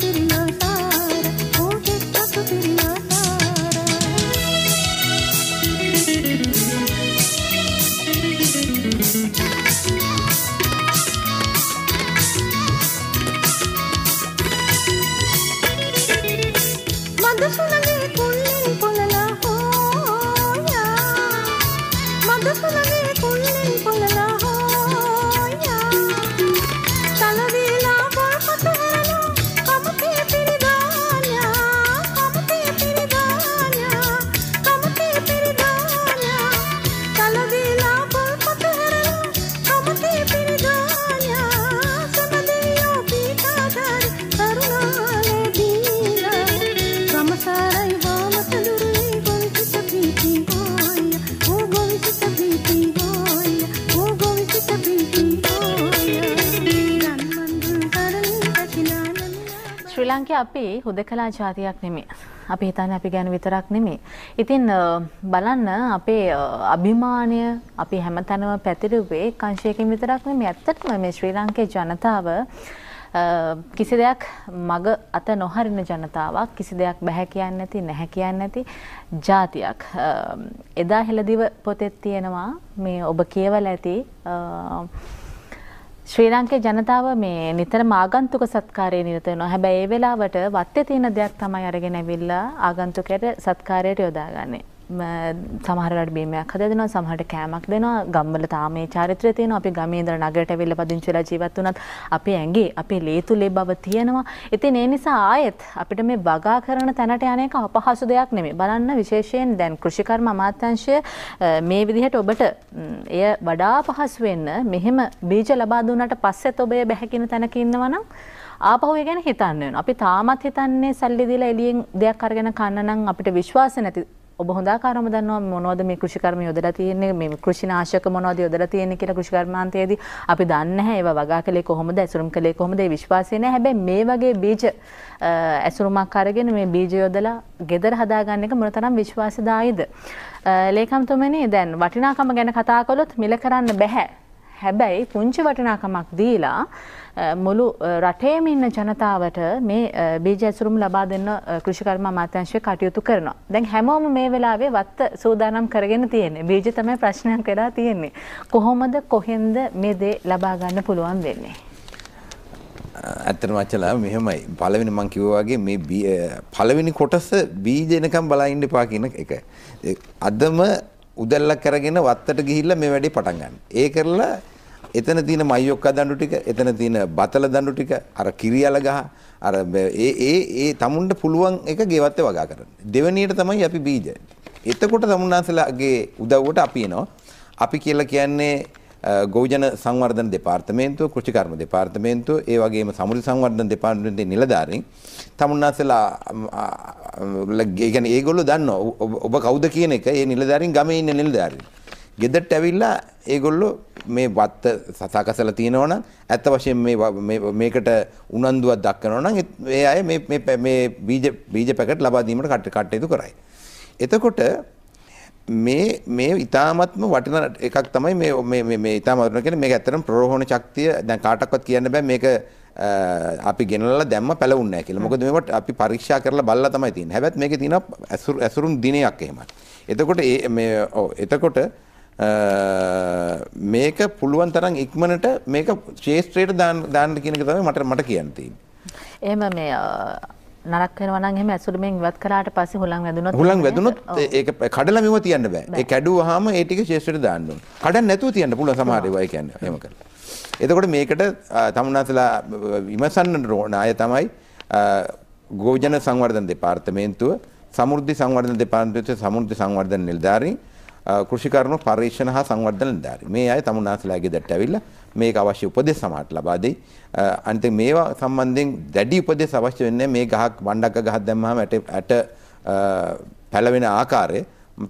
Pirila මද සුළඟේ කුල්ලෙන් පොළලා හෝයා මද සුළඟේ කුල්ලෙන් පොළලා හෝයා තලවීලා පොල්පත හැරලා කමතේ පිරිදාන්යා කමතේ පිරිදාන්යා කමතේ පිරිදාන්යා තලවීලා පොල්පත හැරලා කමතේ පිරිදාන්යා සමදෙයෝ පීතාදර කරුණාලේ දීලා සමසාරයි වාමතලුරුයි ගොවිසිත ප්‍රීති හෝයා ඕ ගොවිසිත ප්‍රීති හෝයා ඕ ගොවිසිත ප්‍රීති හෝයා රන්මන්දුල් කරලින් පැතිලා නැමිලා ශ්‍රී ලංකාවේ අපි හුදකලා ජාතියක් නෙමෙයි. අපි හිතන්නේ අපි ගැන විතරක් නෙමෙයි. ඉතින් බලන්න අපේ අභිමානය අපි හැමතැනම පැතිරුවේ කාංශයකින් විතරක් නෙමෙයි. ඇත්තටම මේ ශ්‍රී ලංකේ ජනතාව කිසි දෙයක් මග අත නොහරින ජනතාවක්, කිසි දෙයක් බෑ කියන්නේ නැති, නැහැ කියන්නේ නැති ජාතියක්. එදා හෙළදිව පොතේ තියෙනවා මේ ඔබ කියවලා ඇති ශ්‍රී ලංකේ ජනතාව මේ නිතරම ආගන්තුක සත්කාරයේ නිරත වෙනවා. හැබැයි ඒ වෙලාවට වත්තේ තියෙන දෙයක් තමයි අරගෙන ඇවිල්ලා ආගන්තුකයට සත්කාරයට යොදාගන්නේ. සමහර වෙලාවට බීමයක් හදලා දෙනවා, සමහරට කෑමක් දෙනවා. ගම්වල තාම මේ චාරිත්‍රය තියෙනවා. අපි ගමේ ඉඳලා නගරයට ඇවිල්ලා පදිංචි වෙලා ජීවත් වුණත් අපේ ඇඟේ අපේ ලේතුලේ බව තියෙනවා. ඉතින් ඒ නිසා ආයෙත් අපිට මේ වගා කරන තැනට යන එක අපහසු දෙයක් නෙමෙයි. බලන්න විශේෂයෙන් දැන් කෘෂිකර්ම අමාත්‍යාංශය මේ විදිහට ඔබට එය වඩා පහසු වෙන්න මෙහෙම බීජ ලබා දුන්නාට පස්සෙත් ඔබ ඒ බැහැකින තැනක ඉන්නවා නම් ආපහු ඒ ගැන හිතන්න වෙනවා. අපි තාමත් හිතන්නේ සල්ලි දීලා එළියෙන් දෙයක් අරගෙන කන්න නම් අපිට විශ්වාස නැති. ඔබ හොඳාකාරම දන්නවා මොනවද මේ කෘෂිකර්ම යොදලා තියෙන්නේ, මේ කෘෂිනාශක මොනවද යොදලා තියෙන්නේ කියලා කෘෂිකර්මාන්තයේදී අපි දන්නේ නැහැ. ඒවා වගා කළේ කොහොමද, ඇසුරුම් කළේ කොහොමද, ඒ විශ්වාසය නැහැ. හැබැයි මේ වගේ බීජ ඇසුරුමක් අරගෙන මේ බීජ යොදලා ගෙදර හදාගන්න එක මොනතරම් විශ්වාසදායීද? ලේකම්තුමනි, දැන් වටිනාකම ගැන කතා කළොත් මිල කරන්න බෑ. හැබැයි පුංචි වටිනාකමක් දීලා මුළු රටේම ඉන්න ජනතාවට මේ බීජ ඇසුරුම් ලබා දෙන්න කෘෂිකර්ම අමාත්‍යාංශය කටයුතු කරනවා. දැන් හැමෝම මේ වෙලාවේ වත්ත සූදානම් කරගෙන තියෙන්නේ. බීජ තමයි ප්‍රශ්නයක් වෙලා තියෙන්නේ. කොහොමද කොහෙන්ද මේ දේ ලබා ගන්න පුළුවන් වෙන්නේ? ඇත්තටම අචලා මෙහෙමයි. පළවෙනි මම කිව්වා වගේ මේ පළවෙනි කොටස බීජ එනකම් බලා ඉන්න එපා කියන එක. අදම උදැල්ලක් කරගෙන වත්තට ගිහිල්ලා මේ වැඩේ පටන් ගන්න. ඒ කරලා එතන තියෙන මයියොක්කා දඬු ටික, එතන තියෙන බතල දඬු ටික, අර කිරියල ගහ, අර ඒ තමුන්ට පුළුවන් එක ගෙවත්තේ වගා කරන්න. දෙවෙනියට තමයි අපි බීජ. එතකොට තමුන්නාසලාගේ උදව්වට අපි එනවා. අපි කියලා කියන්නේ ගෝජන සංවර්ධන දෙපාර්තමේන්තුව, කෘෂිකර්ම දෙපාර්තමේන්තුව, ඒ වගේම සමෘද්ධි සංවර්ධන දෙපාර්තමේන්තුවේ නිලධාරීන් තමුන්නාසලා කියන්නේ ඒගොල්ලෝ දන්නවා ඔබ කවුද කියන එක. ඒ නිලධාරීන් ගමේ ඉන්න නිලධාරීන් ගෙදරට ඇවිල්ලා ඒගොල්ලෝ මේ වත්ත සකසලා තියෙනවා නම් ඇත්ත වශයෙන් මේකට උනන්දුවක් දක්වනවා නම් ඒ අය මේ බීජ පැකට් ලබා දීමට කටයුතු කරයි. එතකොට මේ ඉතාමත්ම වටින එකක් තමයි මේ ඉතාම වටින කියන්නේ මේක ඇත්තටම ප්‍රරෝහණ ශක්තිය දැන් කාටවත් කියන්න බෑ මේක අපි ගෙනල්ලා දැම්ම පැලවුන්නේ නැහැ කියලා. මොකද මේවට අපි පරීක්ෂා කරලා බලලා තමයි තියෙන්නේ. හැබැයි මේකේ තියෙන ඇසුරුම් දිනයක් එහෙමයි. එතකොට මේක පුළුවන් තරම් ඉක්මනට මේක ශේෂ්ත්‍රයට දාන්න කියන එක තමයි මට කියන්න තියෙන්නේ. එහෙම මේ නරක වෙනවා නම් එහෙම ඇසුරුමෙන් ඉවත් කරාට පස්සේ හුලං වැදුනොත් ඒක කඩලා මෙව තියන්න බෑ. ඒ කැඩුවාම ඒ ටික ශේෂ්ත්‍රයට දාන්න ඕනේ. කඩන්න නැතුව තියන්න පුළුවන් සමහර ඒවා කියන්නේ. එහෙම කරලා. එතකොට මේකට තමුන්නාසලා විමසන්න ඕන අය තමයි ගෝජන සංවර්ධන දෙපාර්තමේන්තුව, සමෘද්ධි සංවර්ධන දෙපාර්තමේන්තුවේ සමෘද්ධි සංවර්ධන නිලධාරීන්, කෘෂිකර්ම පරීක්ෂණ හා සංවර්ධන නිලධාරීන්. මේ අය තමුන්නාසලාගේ දැට්ට ඇවිල්ලා මේක අවශ්‍ය උපදෙස් සමහරට ලබා දෙයි. අනිත් මේවා සම්බන්ධයෙන් දැඩි උපදෙස් අවශ්‍ය වෙන්නේ මේ ගහක් වණ්ඩක්ක ගහක් දැම්මම ඇට පැලවෙන ආකාරය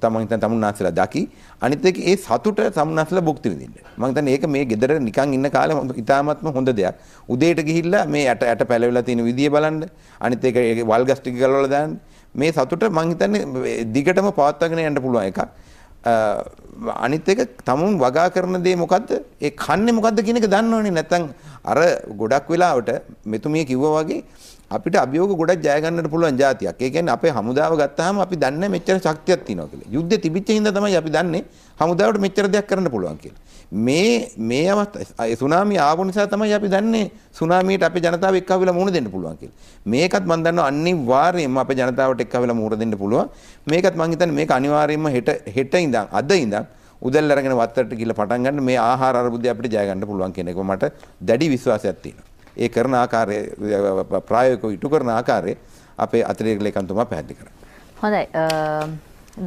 තමයි තමුන්නාසලා දකි. අනිත් එක ඒ සතුට තමුන්නාසලා භුක්ති විඳින්න. මම හිතන්නේ ඒක මේ ගෙදර නිකන් ඉන්න කාලේ ඉතාමත්ම හොඳ දෙයක්. උදේට ගිහිල්ලා මේ ඇට පැලවිලා තියෙන විදිය බලන්න. අනිත් එක වල්ගස් ටික ගලවලා දාන්න. මේ සතුට මම හිතන්නේ දිගටම පවත්වාගෙන යන්න පුළුවන් එකක්. අනිත් එක තමුන් වගා කරන දේ මොකද්ද? ඒ කන්නේ මොකද්ද කියන එක දන්නවනේ. නැත්නම් අර ගොඩක් වෙලාවට මෙතුමිය කිව්වා වගේ අපිට අභියෝග ගොඩක් ජය ගන්නට පුළුවන් જાතියක්. ඒ කියන්නේ අපේ හමුදාව ගත්තාම අපි දන්නේ මෙච්චර ශක්තියක් තියෙනවා කියලා. යුද්ධෙ තිබිච්ච හින්දා තමයි අපි දන්නේ හමුදාවට මෙච්චර දෙයක් කරන්න පුළුවන් කියලා. මේ අවස්ථාවේ සුනාමිය ආපු නිසා තමයි අපි දන්නේ සුනාමියට අපේ ජනතාව එක්කවිලා මුහුණ දෙන්න පුළුවන් කියලා. මේකත් මම දන්නවා අනිවාර්යයෙන්ම අපේ ජනතාවට එක්කවිලා මුහුණ දෙන්න පුළුවන්. මේකත් මම හිතන්නේ මේක අනිවාර්යයෙන්ම හෙට ඉඳන් අද ඉඳන් උදැල්ල අරගෙන වත්තට ගිහලා පටන් ගන්න මේ ආහාර අර්බුදය අපිට ජය ගන්න පුළුවන් කියන එක මට දැඩි විශ්වාසයක් තියෙනවා. ඒ කරන ආකාරය ප්‍රායෝගිකව ඉටු කරන ආකාරය අපේ අතිරේක ලේකම්තුමා පැහැදිලි කරා. හොඳයි.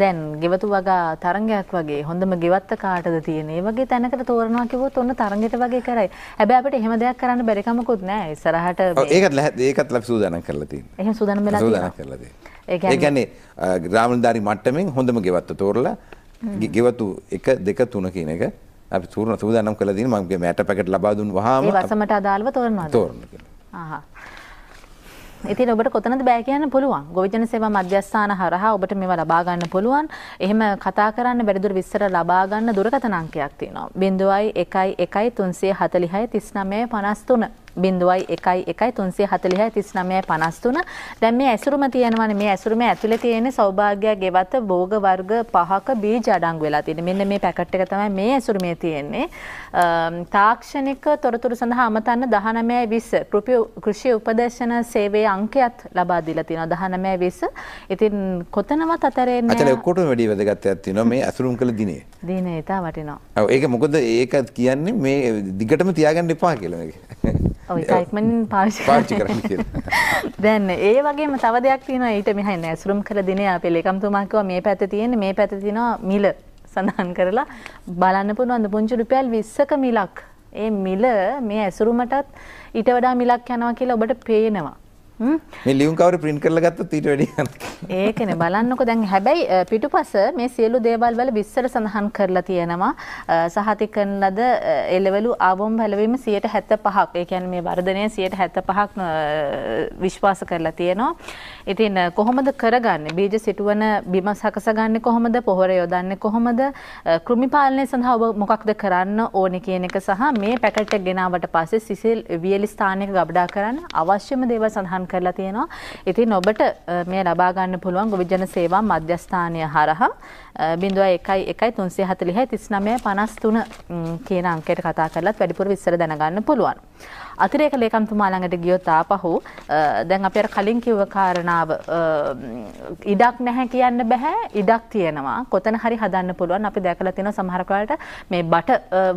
දැන් ගෙවතු වගා තරංගයක් වගේ හොඳම ගෙවත්ත කාටද තියෙන්නේ? ඒ වගේ තැනකට තෝරනවා කිව්වොත් ඔන්න තරංගෙට වගේ කරයි. හැබැයි අපිට එහෙම දෙයක් කරන්න බැරි කමකුත් නැහැ. ඉස්සරහට ඒකත් අපි සූදානම් කරලා තියෙනවා. එහෙම සූදානම් වෙලා සූදානම් කරලා තියෙනවා. ඒ කියන්නේ ග්‍රාමනිලධාරි මට්ටමින් හොඳම ගෙවත්ත තෝරලා ගෙවතු 1 2 3 කියන එක අපි සූදානම් කරලා තියෙනවා. මම මෑට පැකට් ලබා දුන්න වහාම ඒ වසමට අදාළව තෝරනවාද? තෝරනවා. ඉතින් ඔබට කොතනද බෑ කියන්න පුළුවන්. ගොවිජන සේවා මධ්‍යස්ථාන හරහා ඔබට මේවා ලබා ගන්න පුළුවන්. එහෙම කතා කරන්න බැරි දුර විස්තර ලබා ගන්න දුරකථන අංකයක් තියෙනවා. 011340 3953 011340 දැන් මේ ඇසුරුම තියෙනවානේ. මේ ඇසුරුම ඇතුලේ තියෙන සෞභාග්‍ය ගෙවත භෝග වර්ග 5ක බීජ අඩංගු වෙලා තියෙන්නේ. මෙන්න මේ පැකට් එක තමයි මේ ඇසුරුමේ තියෙන්නේ. තාක්ෂණික තොරතුරු සඳහා අමතන්න 1920 කෘෂි උපදේශන සේවයේ අංකයත් ලබා දීලා තියෙනවා 1920. ඉතින් කොතනවත් අතරෙන්නේ අතල ඔක්කොටම වැඩි වැදගත්කමක් තියෙනවා මේ ඇසුරුම් කළ දිනේ. දිනේ ඊට වටිනවා. ඔව් ඒක මොකද ඒක කියන්නේ මේ දිගටම තියාගන්න එපා කියලා මේක. ඔව් ඒක ඉක්මනින් පාවිච්චි කරන්න කියලා. දැන් ඒ වගේම තව දෙයක් තියෙනවා ඊට මෙහා ඇසුරුම් කළ දිනේ අපේ ලේකම්තුමා කිව්වා මේ පැත්තේ තියෙන්නේ මේ පැත්තේ තියෙනවා මිල සඳහන් කරලා බලන්න පුළුවන් පුංචි රුපියල් 20ක මිලක්. ඒ මිල මේ ඇසුරුමටත් ඊට වඩා මිලක් යනවා කියලා ඔබට පේනවා. මේ ලියුම් කවර print කරලා ගත්තොත් ඊට වැඩි යනවා. ඒකනේ බලන්නකෝ දැන් හැබැයි පිටුපස මේ සියලු දේවල් වල විස්තර සඳහන් කරලා තියෙනවා. සහතික කරන ලද එළවලු ආවොම් පැලවීම 75ක්. ඒ කියන්නේ මේ වර්ධනය 75ක් විශ්වාස කරලා තියෙනවා. ඉතින් කොහොමද කරගන්නේ? බීජ සිටුවන බිම සකසගන්නේ කොහොමද? පොහොර යොදන්නේ කොහොමද? කෘමි පාලනය සඳහා ඔබ මොකක්ද කරන්න ඕනේ කියන එක සහ මේ පැකට් එක ගෙනාවට පස්සේ සිසිල් වියලි ස්ථානයක ගබඩා කරන්න අවශ්‍යම දේවල් සඳහන් කරලා තියෙනවා. ඉතින් ඔබට මේ ලබා ගන්න පුළුවන් ගොවිජන සේවා මධ්‍යස්ථානය හරහා 0113403953 කියන අංකයට කතා කරලත් වැඩිපුර විස්තර දැනගන්න පුළුවන්. අතිරේක ලේකම්තුමා ළඟට ගියොත් ආපහු දැන් අපි අර කලින් කිව්ව කාරණාව ඉඩක් නැහැ කියන්න බෑ. ඉඩක් තියෙනවා. කොතන හරි හදන්න පුළුවන්. අපි දැකලා තියෙනවා සමහර කාලට මේ බට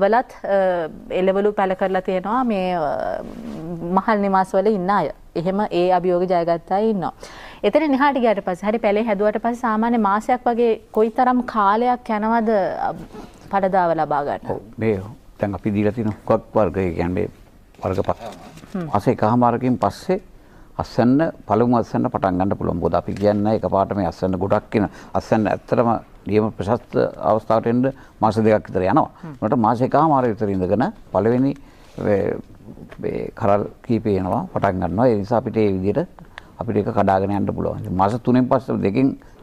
වලත් එළවලු පැල කරලා තියෙනවා මේ මහල් නිවාස වල ඉන්න අය. එහෙම ඒ අභියෝග ජයගත්ත අය ඉන්නවා. එතන නිහාට ගියාට පස්සේ හරි පැලේ හැදුවට පස්සේ සාමාන්‍ය මාසයක් වගේ කොයිතරම් කාලයක් යනවද පළදාව ලබා ගන්න? ඔව් මේ දැන් අපි දීලා තියෙන කොක් වර්ග කියන්නේ වර්ග 5. මාස එකමාරකින් පස්සේ අස්සන්න පළමු අස්සන්න පටන් ගන්න පුළුවන්. මොකද අපි කියන්නේ එකපාරට මේ අස්සන්න ගොඩක් කියන අස්සන්න ඇත්තටම නියම ප්‍රශස්ත අවස්ථාවට එන්න මාස 2ක් විතර යනවා. උනට මාස එකමාර විතර ඉඳගෙන පළවෙනි මේ කරල් කීපේ එනවා පටන් ගන්නවා. ඒ නිසා අපිට මේ විදිහට අපිට ඒක කඩාගෙන යන්න පුළුවන්. මාස 3න් පස්සේ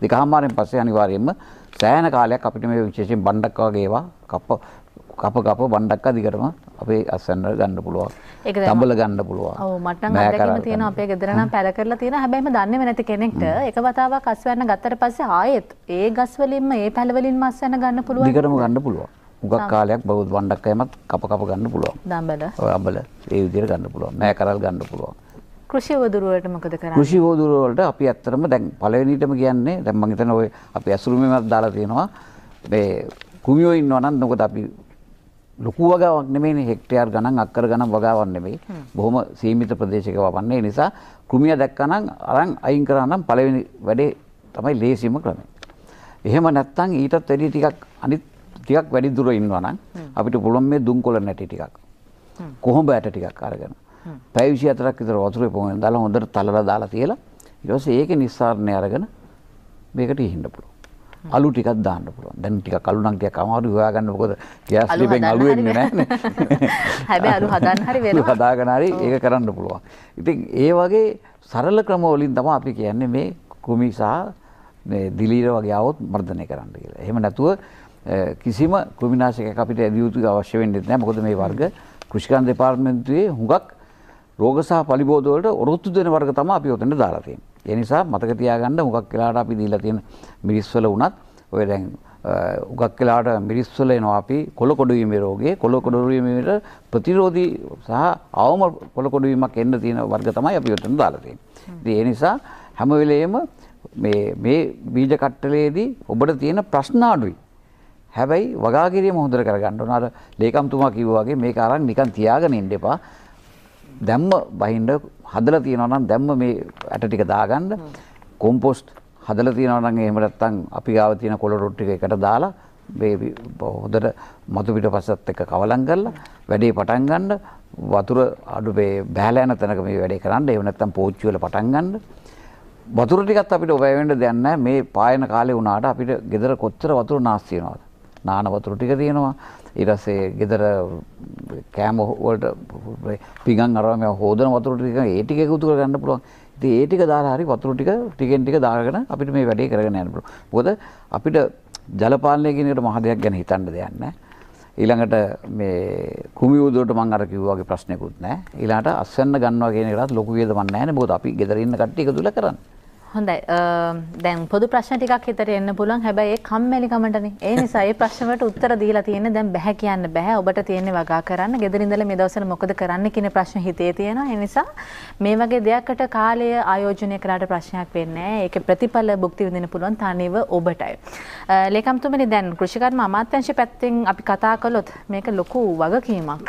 දෙකමාරෙන් පස්සේ අනිවාර්යයෙන්ම සෑහෙන කාලයක් අපිට මේ විශේෂයෙන් බණ්ඩක් වගේ ඒවා කප බණ්ඩක්ක දිගටම අපේ අස්සන්න ගන්න පුළුවන්. තඹල ගන්න පුළුවන්. ඔව් මට නම් අත්දැකීම තියෙනවා අපේ ගෙදර නම් පැල කරලා තියෙනවා. හැබැයි මම දන්නේම නැති කෙනෙක්ට එක වතාවක් අස්වැන්න ගත්තට පස්සේ ආයෙත් ඒ ගස් වලින්ම ඒ පැල වලින්ම අස්වැන්න ගන්න පුළුවන්. දිගටම ගන්න පුළුවන්. උගක් කාලයක් බෞද්ධ බණ්ඩක් එමත් කප ගන්න පුළුවන්. දඹල. ඔය අඹල ඒ විදිහට ගන්න පුළුවන්. මෑ කරල් ගන්න පුළුවන්. කෘෂි වදුර වලට මොකද කරන්නේ? කෘෂි වදුර වලට අපි ඇත්තටම දැන් පළවෙනිටම කියන්නේ දැන් මම හිතන්නේ ඔය අපි ඇසුරුමෙමත් දාලා තියෙනවා මේ කුමියෝ ඉන්නවා නම් මොකද අපි ලොකු වගාවක් නෙමෙයිනේ හෙක්ටයාර් ගණන් අක්කර ගණන් වගාවක් නෙමෙයි. බොහොම සීමිත ප්‍රදේශයක වපන්නේ. ඒ නිසා කුමිය දැක්කනම් අරන් අයින් කරා නම් පළවෙනි වැඩේ තමයි ලේසිම ක්‍රමය. එහෙම නැත්නම් ඊටත් වැඩි ටිකක් අනිත් ටිකක් වැඩි දුර ඉන්නවා නම් අපිට පුළුවන් මේ දුම්කොළ නැටි ටිකක් කොහොඹ ඇට ටිකක් අරගෙන පැය 24ක් විතර වතුරේ පොඟෙන් දාලා හොඳට තලලා දාලා තියලා ඊට පස්සේ ඒකේ නිස්සාරණය අරගෙන මේකට ඉහින්න පුළුවන්. අලු ටිකක් දාන්න පුළුවන්. දැන් ටිකක් අලු නම් ටිකක් අමාරුයි හොයාගන්න මොකද ගෑස් ලිපෙන් අලු වෙන්නේ නැහැනේ. හැබැයි අලු හදන්න හරි වෙනවා. හදාගෙන හරි ඒක කරන්න පුළුවන්. ඉතින් ඒ වගේ සරල ක්‍රම වලින් තමයි අපි කියන්නේ මේ කුමි සහ මේ දිලීර වගේ આવොත් මර්ධනය කරන්න කියලා. එහෙම නැතුව කිසිම ක්‍රිමිනාශකයක් අපිට ඇදිය යුතු අවශ්‍ය වෙන්නේ නැහැ. මොකද මේ වර්ග කෘෂිකාර්ය දෙපාර්තමේන්තුවේ හුඟක් රෝග සහ පලිබෝධ වලට ඔරොත්තු දෙන වර්ග තමයි අපි උතෙන්ට දාලා තියෙන්නේ. ඒ නිසා මතක තියාගන්න හුඟක් වෙලාවට අපි දීලා තියෙන මිරිස් වල උනත් ඔය දැන් උගක් වෙලාවට මිරිස් වල එනවා අපි කොළ කොඩු වීමේ රෝගයේ කොළ කොඩු වීමේට ප්‍රතිරෝධී සහ අවම කොළ කොඩු වීමක් එන්න තියෙන වර්ග තමයි අපි උතන දාලා තියෙන්නේ. ඉතින් ඒ නිසා හැම වෙලෙම මේ බීජ කට්ටලේදී ඔබට තියෙන ප්‍රශ්න අඩුයි. හැබැයි වගා කිරීම හොඳට කරගන්න ඕන. අර ලේකම්තුමා කිව්වා වගේ මේක අරන් නිකන් තියාගෙන ඉන්න එපා. දැම්ම බහින්න හදලා තියෙනවා නම් දැම්ම මේ ඇට ටික දාගන්න. කොම්පෝස්ට් හදලා තියෙනවා නම් එහෙම නැත්නම් අපි ගාව තියෙන කොළ රොට් ටික එකට දාලා මේ හොඳට මතු පිටපස්සත් එක්ක කවලම් කරලා වැඩේ පටන් ගන්න. වතුර අඩු බෑලා යන තැනක මේ වැඩේ කරන්න. එහෙම නැත්නම් පෝච්චි වල පටන් ගන්න. වතුර ටිකත් අපිට ඔබ වෙන්න දෙයක් නැහැ. මේ පායන කාලේ වුණාට අපිට ගෙදර කොච්චර වතුර නාස්ති වෙනවද? නාන වතුර ටික තියෙනවා. ඊට පස්සේ ගෙදර කෑම වලට පිඟන් අරම හොදන වතුර ටික ඒ ටික එකතු කරගන්න පුළුවන්. ඉතින් ඒ ටික දාලා හරි වතුර ටික ටිකෙන් ටික දාගෙන අපිට මේ වැඩේ කරගෙන යන්න පුළුවන්. මොකද අපිට ජල පාලනය කියන එකට මහ දෙයක් ගැන හිතන්න දෙයක් නැහැ. ඊළඟට මේ කුමි උදුවට මම අර කිව්වා වගේ ප්‍රශ්නයක්වත් නැහැ. ඊළඟට අස්වැන්න ගන්නවා කියන එකටත් ලොකු වියදමක් නැහැ නේ. මොකද අපි ගෙදර ඉන්න කට්ටිය එකතුලා කරන්නේ. හොඳයි. දැන් පොදු ප්‍රශ්න ටිකක් හිතට එන්න පුළුවන්. හැබැයි ඒ කම්මැලිකමටනේ. ඒ නිසා ඒ ප්‍රශ්න වලට උත්තර දීලා තියෙන්නේ දැන් බෑ කියන්න බෑ. ඔබට තියෙන්නේ වගා කරන්න. ගෙදර ඉඳලා මේ දවස්වල මොකද කරන්න කියන ප්‍රශ්න හිතේ තියෙනවා. ඒ නිසා මේ වගේ දෙයකට කාලය ආයෝජනය කරාට ප්‍රශ්නයක් වෙන්නේ නැහැ. ඒකේ ප්‍රතිඵල භුක්ති විඳින්න පුළුවන් තනිව ඔබටයි. ලේකම්තුමනි දැන් කෘෂිකර්ම අමාත්‍යාංශ පැත්තෙන් අපි කතා කළොත් මේක ලොකු වගකීමක්.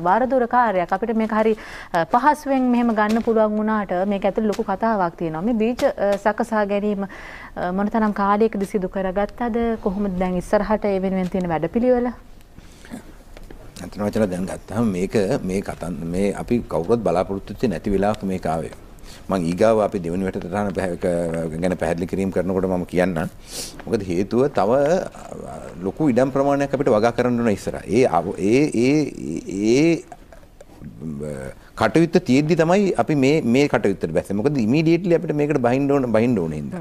වාරදුර කාර්යයක්. අපිට මේක හරි පහසුවෙන් මෙහෙම ගන්න පුළුවන් වුණාට මේක ඇතුළේ ලොකු කතාවක් තියෙනවා. මේ බීජ සකසා ගැනීම මොනතරම් කාලයකදී සිදු කරගත්තද? කොහොමද දැන් ඉස්සරහට ඒ වෙනුවෙන් තියෙන වැඩපිළිවෙල? අතන වචන දැන් ගත්තාම මේ අපි කවුරුත් බලාපොරොත්තු වෙච්ච නැති වෙලාවක මේක ආවේ. මම ඊගාව අපි දෙවෙනි වැටතරන ගැන පැහැදිලි කිරීම කරනකොට මම කියන්නම්. මොකද හේතුව තව ලොකු ඉඩම් ප්‍රමාණයක් අපිට වගා කරන්න ඕන ඉස්සරහ. ඒ කටයුත්ත තියෙද්දි තමයි අපි මේ කටයුත්තට බැස්සේ. මොකද ඉමීඩියට්ලි අපිට මේකට බහින්න ඕන හින්දා.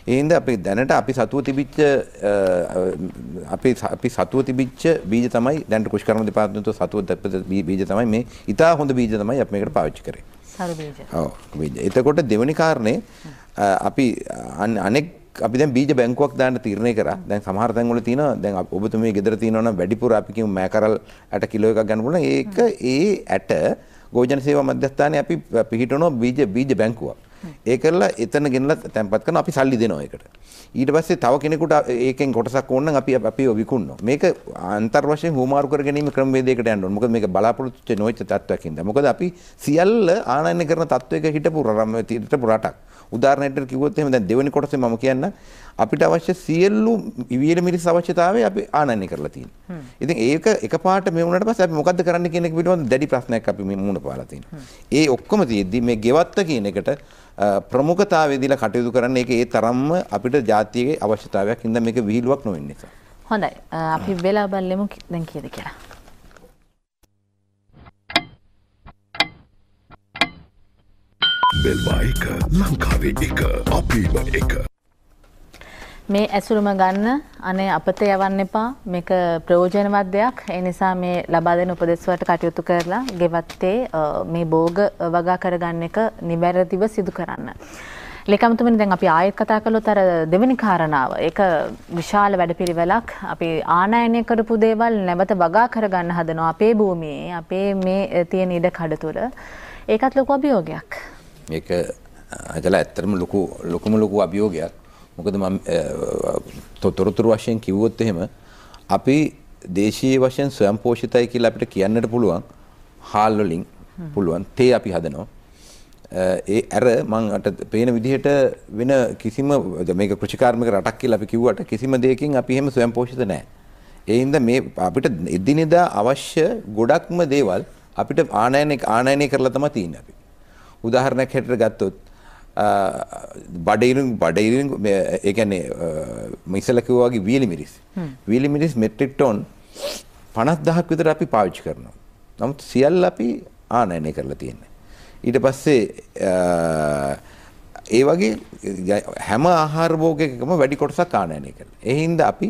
ඒ හින්දා අපි දැනට අපි සතුව තිබිච්ච බීජ තමයි දැන් කෘෂිකර්ම දෙපාර්තමේන්තුව සතුව බීජ තමයි මේ ඉතා හොඳ බීජ තමයි අපි මේකට පාවිච්චි කරේ. සරු බීජ. ඔව් බීජ. එතකොට දෙවෙනි කාරණේ අපි අනෙක් අපි දැන් බීජ බැංකුවක් දාන්න තීරණය කරා. දැන් සමහර තැන්වල තියෙනවා දැන් ඔබතුමී ගෙදර තියෙනවා නම් වැඩිපුර අපි කියමු මෑකරල් ඇට කිලෝ එකක් ගන්න පුළුවන්. ඒක ඒ ඇට ගෝජන සේවා මධ්‍යස්ථානයේ අපි පිහිටවනවා බීජ බැංකුවක්. ඒ කරලා එතන ගෙනලා තැන්පත් කරනවා අපි සල්ලි දෙනවා ඒකට. ඊට පස්සේ තව කෙනෙකුට ඒකෙන් කොටසක් ඕන නම් අපි විකුණනවා. මේක අන්තර් වශයෙන් හුවමාරු කර ගැනීම ක්‍රමවේදයකට යන්න ඕන. මොකද මේක බලාපොරොත්තු වෙච්ච නොවිච්ච තත්ත්වයක් හින්දා. මොකද අපි සියල්ල ආනයනය කරන තත්ත්වයක හිටපු රටක්. උදාහරණයක් කිව්වොත් එහෙම දැන් දෙවෙනි කොටසේ මම කියන්න අපිට අවශ්‍ය සියලු ඉවිල මිරිස් අවශ්‍යතාවය අපි ආනයනය කරලා තියෙනවා. ඉතින් ඒක එකපාරට මේ වුණාට පස්සේ අපි මොකද්ද කරන්න කියන එක පිළිබඳව දැඩි ප්‍රශ්නයක් අපි මුණ පාලා තියෙනවා. ඒ ඔක්කොම තියෙද්දි මේ ගෙවත්ත කියන එකට ප්‍රමුඛතාවය දීලා කටයුතු කරන්න ඒක ඒ තරම්ම අපිට ජාතියේ අවශ්‍යතාවයක් හින්දා මේක විහිළුවක් නොවෙන්න නිසා. හොඳයි. අපි වෙලා බලමු දැන් කීයද කියලා. බෙල්වා එක ලංකාවේ එක අපේම එක. මේ ඇසුරුම ගන්න අනේ අපත යවන්න එපා. මේක ප්‍රයෝජනවත් දෙයක්. ඒ නිසා මේ ලබා දෙන උපදෙස් වලට කටයුතු කරලා ගෙවත්තේ මේ භෝග වගා කරගන්න එක නිවැරදිව සිදු කරන්න. ලේකම්තුමනි දැන් අපි ආයෙත් කතා කළොත් අර දෙවෙනි කාරණාව. ඒක විශාල වැඩපිළිවෙලක්. අපි ආනයනය කරපු දේවල් නැවත වගා කරගන්න හදනවා අපේ භූමියේ, අපේ මේ තියෙන ඉඩ කඩ තුල. ඒකත් ලොකු අභියෝගයක්. මේක අදලා ඇත්තටම ලොකු අභියෝගයක්. මොකද මම තොරතුරු වශයෙන් කිව්වොත් එහෙම අපි දේශීය වශයෙන් ස්වයං පෝෂිතයි කියලා අපිට කියන්නට පුළුවන්. හාල් වලින් පුළුවන් තේ අපි හදනවා. ඒ අර මම අට පේන විදිහට වෙන කිසිම මේක කෘෂිකාර්මික රටක් කියලා අපි කිව්වට කිසිම දෙයකින් අපි එහෙම ස්වයං පෝෂිත නැහැ. ඒ හින්දා මේ අපිට එදිනෙදා අවශ්‍ය ගොඩක්ම දේවල් අපිට ආනයනය කරලා තමයි තියෙන්නේ අපි. උදාහරණයක් හැටියට ගත්තොත් බඩේරින් ඒ කියන්නේ මිසල කිව්වා වගේ වීලි මිරිස් මෙට්‍රික් ටොන් 50000ක් විතර අපි පාවිච්චි කරනවා. නමුත් සියල්ල අපි ආනයනය කරලා තියෙන්නේ. ඊට පස්සේ ඒ වගේ හැම ආහාර භෝගයකම වැඩි කොටසක් ආනයනය කරලා. ඒ හින්දා අපි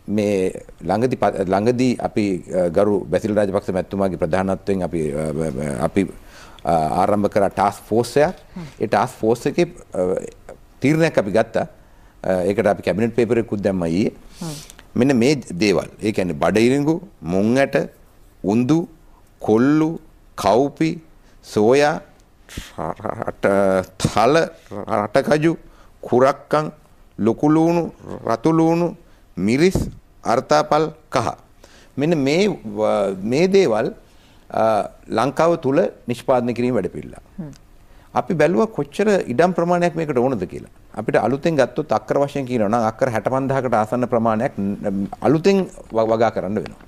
මේ ළඟදී අපි ගරු බැසිල් රාජපක්ෂ මැතිතුමාගේ ප්‍රධානත්වයෙන් අපි ආරම්භ කරා ටාස්ක් ෆෝස් එකක්. ඒ ටාස්ක් ෆෝස් එකේ තීරණයක් අපි ගත්තා. ඒකට අපි කැබිනට් පේපර් එකකුත් දැම්මා ඊයේ. මෙන්න මේ දේවල්. ඒ කියන්නේ බඩ ඉරිඟු, මුං ඇට, උඳු, කොල්ලු, කව්පි, සෝයා, තල, රටකජු, කුරක්කන්, ලොකු ලූණු, රතු ලූණු, මිරිස්, අර්තාපල්, කහ. මෙන්න මේ දේවල් ලංකාව තුල නිෂ්පාදනය කිරීම වැඩපිළිවෙල. අපි බැලුවා කොච්චර ඉඩම් ප්‍රමාණයක් මේකට ඕනද කියලා. අපිට අලුතෙන් ගත්තොත් අක්කර වශයෙන් කියනවා නම් අක්කර 65000කට ආසන්න ප්‍රමාණයක් අලුතෙන් වගා කරන්න වෙනවා.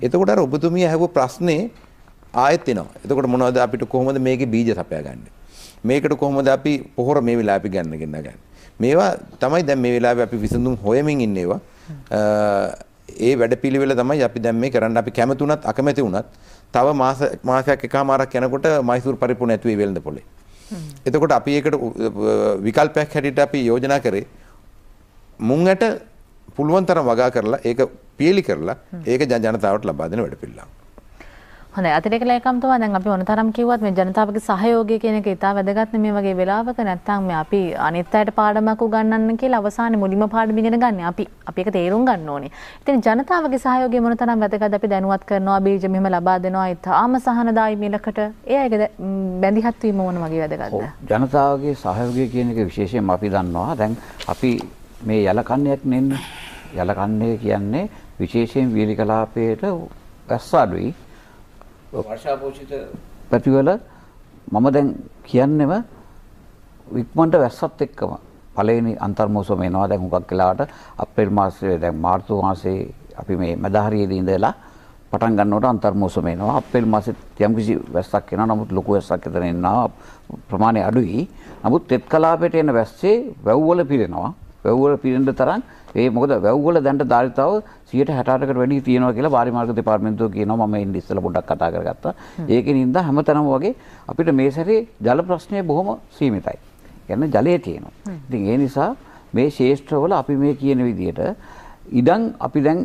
එතකොට අර ඔබතුමිය අහුව ප්‍රශ්නේ ආයෙත් එනවා. එතකොට මොනවද අපිට කොහොමද මේකේ බීජ සපයාගන්නේ? මේකට කොහොමද අපි පොහොර මේ වෙලාවේ අපි ගන්න. මේවා තමයි දැන් මේ වෙලාවේ අපි විසඳුම් හොයමින් ඉන්නේවා. ඒ වැඩපිළිවෙල තමයි අපි දැන් මේ කරන්න. අපි කැමති උනත් අකමැති උනත් තව මාසයක් එකමාරක් යනකොට මයිසූර් පරිපූර්ණ නැති වෙයි වෙළඳ පොලේ. එතකොට අපි ඒකට විකල්පයක් හැටියට අපි යෝජනා කරේ මුංගට පුළුවන් තරම් වගා කරලා ඒක පියලි කරලා ඒක ජනතාවට ලබා දෙන වැඩපිළිවෙල. හොඳයි අතිරේක ලේකම්තුමා දැන් අපි ඕන තරම් කිව්වත් මේ ජනතාවගේ සහයෝගය කියන එක ඉතා වැදගත් නේ මේ වගේ වෙලාවක නැත්නම් මේ අපි අනිත් අයට පාඩමක් උගන්වන්න කියලා අවසානයේ මුලින්ම පාඩම ඉගෙන ගන්න අපි ඒක තේරුම් ගන්න ඕනේ. ඉතින් ජනතාවගේ සහයෝගය මොන තරම් වැදගත්ද අපි දැනුවත් කරනවා බීජ මෙහෙම ලබා දෙනවා ඉතාම සහනදායි මිලකට ඒ අයගේ බැඳිහත් වීම මොන වගේ වැදගත්ද? ජනතාවගේ සහයෝගය කියන එක විශේෂයෙන්ම අපි දන්නවා. දැන් අපි මේ යලකන්නයක් නෙන්නේ. යලකන්නේ කියන්නේ විශේෂයෙන් වීලි කලාපයට වැස්ස අඩුයි. වර්ෂාපෝෂිත පැතිවල මම දැන් කියන්නෙම ඉක්මනට වැස්සත් එක්කම පළවෙනි අන්තර්මෝසම එනවා. දැන් හුඟක් වෙලාවට අප්‍රේල් මාසයේ දැන් මාර්තු මාසයේ අපි මේ මැදහරියේදී ඉඳලා පටන් ගන්නකොට අන්තර්මෝසම එනවා. අප්‍රේල් මාසෙත් යම්කිසි වැස්සක් එනවා. නමුත් ලොකු වැස්සක් එතන එනවා ප්‍රමාණය අඩුයි. නමුත් තෙත් කලාපයට එන වැස්සේ වැව්වල පිරෙනවා. වැව්වල පිරෙන්න තරම් මොකද වැව්වල දැන්ට ධාරිතාව 68%කට වැඩි තියෙනවා කියලා වාරිමාර්ග දෙපාර්තමේන්තුව කියනවා. මම ඉන්න ඉස්සෙල්ලා පොඩ්ඩක් කතා කරගත්තා. ඒකෙන් ඉඳන් හැමතැනම වගේ අපිට මේ සැරේ ජල ප්‍රශ්නය බොහොම සීමිතයි. කියන්නේ ජලය තියෙනවා. ඉතින් ඒ නිසා මේ ශේෂ්ත්‍රවල අපි මේ කියන විදිහට ඉඩම් අපි දැන්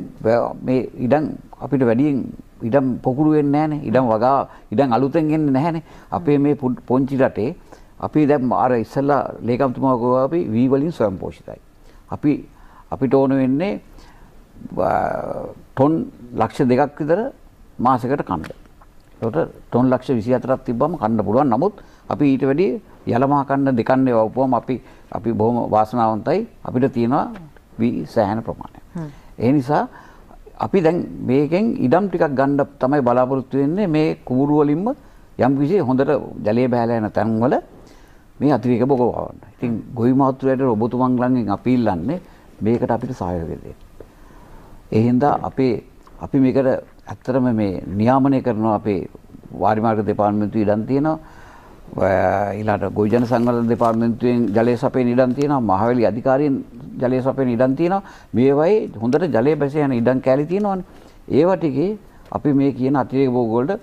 මේ ඉඩම් අපිට වැඩියෙන් ඉඩම් පොකුරු වෙන්නේ නැහනේ. ඉඩම් වගා ඉඩම් අලුතෙන් එන්නේ නැහනේ. අපේ මේ පොන්චි රටේ අපි දැන් අර ඉස්සෙල්ලා ලේකම්තුමා කිව්වා අපි වී වලින් ස්වයං පෝෂිතයි. අපිට ඕන වෙන්නේ ටොන් ලක්ෂ 2ක් විතර මාසෙකට කන්න. ඒකට ටොන් ලක්ෂ 24ක් තිබ්බම කන්න පුළුවන්. නමුත් අපි ඊට වැඩි යලමා කන්න දෙකන්නේ වවපුවම අපි බොහොම වාසනාවන්තයි. අපිට තියෙනවා වී සෑහෙන ප්‍රමාණයක්. ඒ නිසා අපි දැන් මේකෙන් ඉඩම් ටිකක් ගන්න තමයි බලාපොරොත්තු වෙන්නේ මේ කුඹුරු වලින්ම යම්කිසි හොඳට ජලය බහැලා යන තැන්වල මේ අතිරේක බොග වවන්න. ඉතින් ගොවි මාත්‍රයට ඔබතුමන් ළඟින් අපි ඉල්ලන්නේ මේකට අපිට සහයෝගය දෙන්න. ඒ හින්දා අපි මේකට ඇත්තටම මේ නියාමනය කරනවා අපේ වාරිමාර්ග දෙපාර්තමේන්තුවේ ඉඩම් තියෙනවා. ඊළාට ගොවි ජන සංවර්ධන දෙපාර්තමේන්තුවෙන් ජලය සපයන ඉඩම් තියෙනවා. මහවැලි අධිකාරියෙන් ජලය සපයන ඉඩම් තියෙනවා. මේවයි හොඳට ජලය බැස යන ඉඩම් කැලි තියෙනවානේ. ඒවා ටිකේ අපි මේ කියන අතිරේක භෝග වලට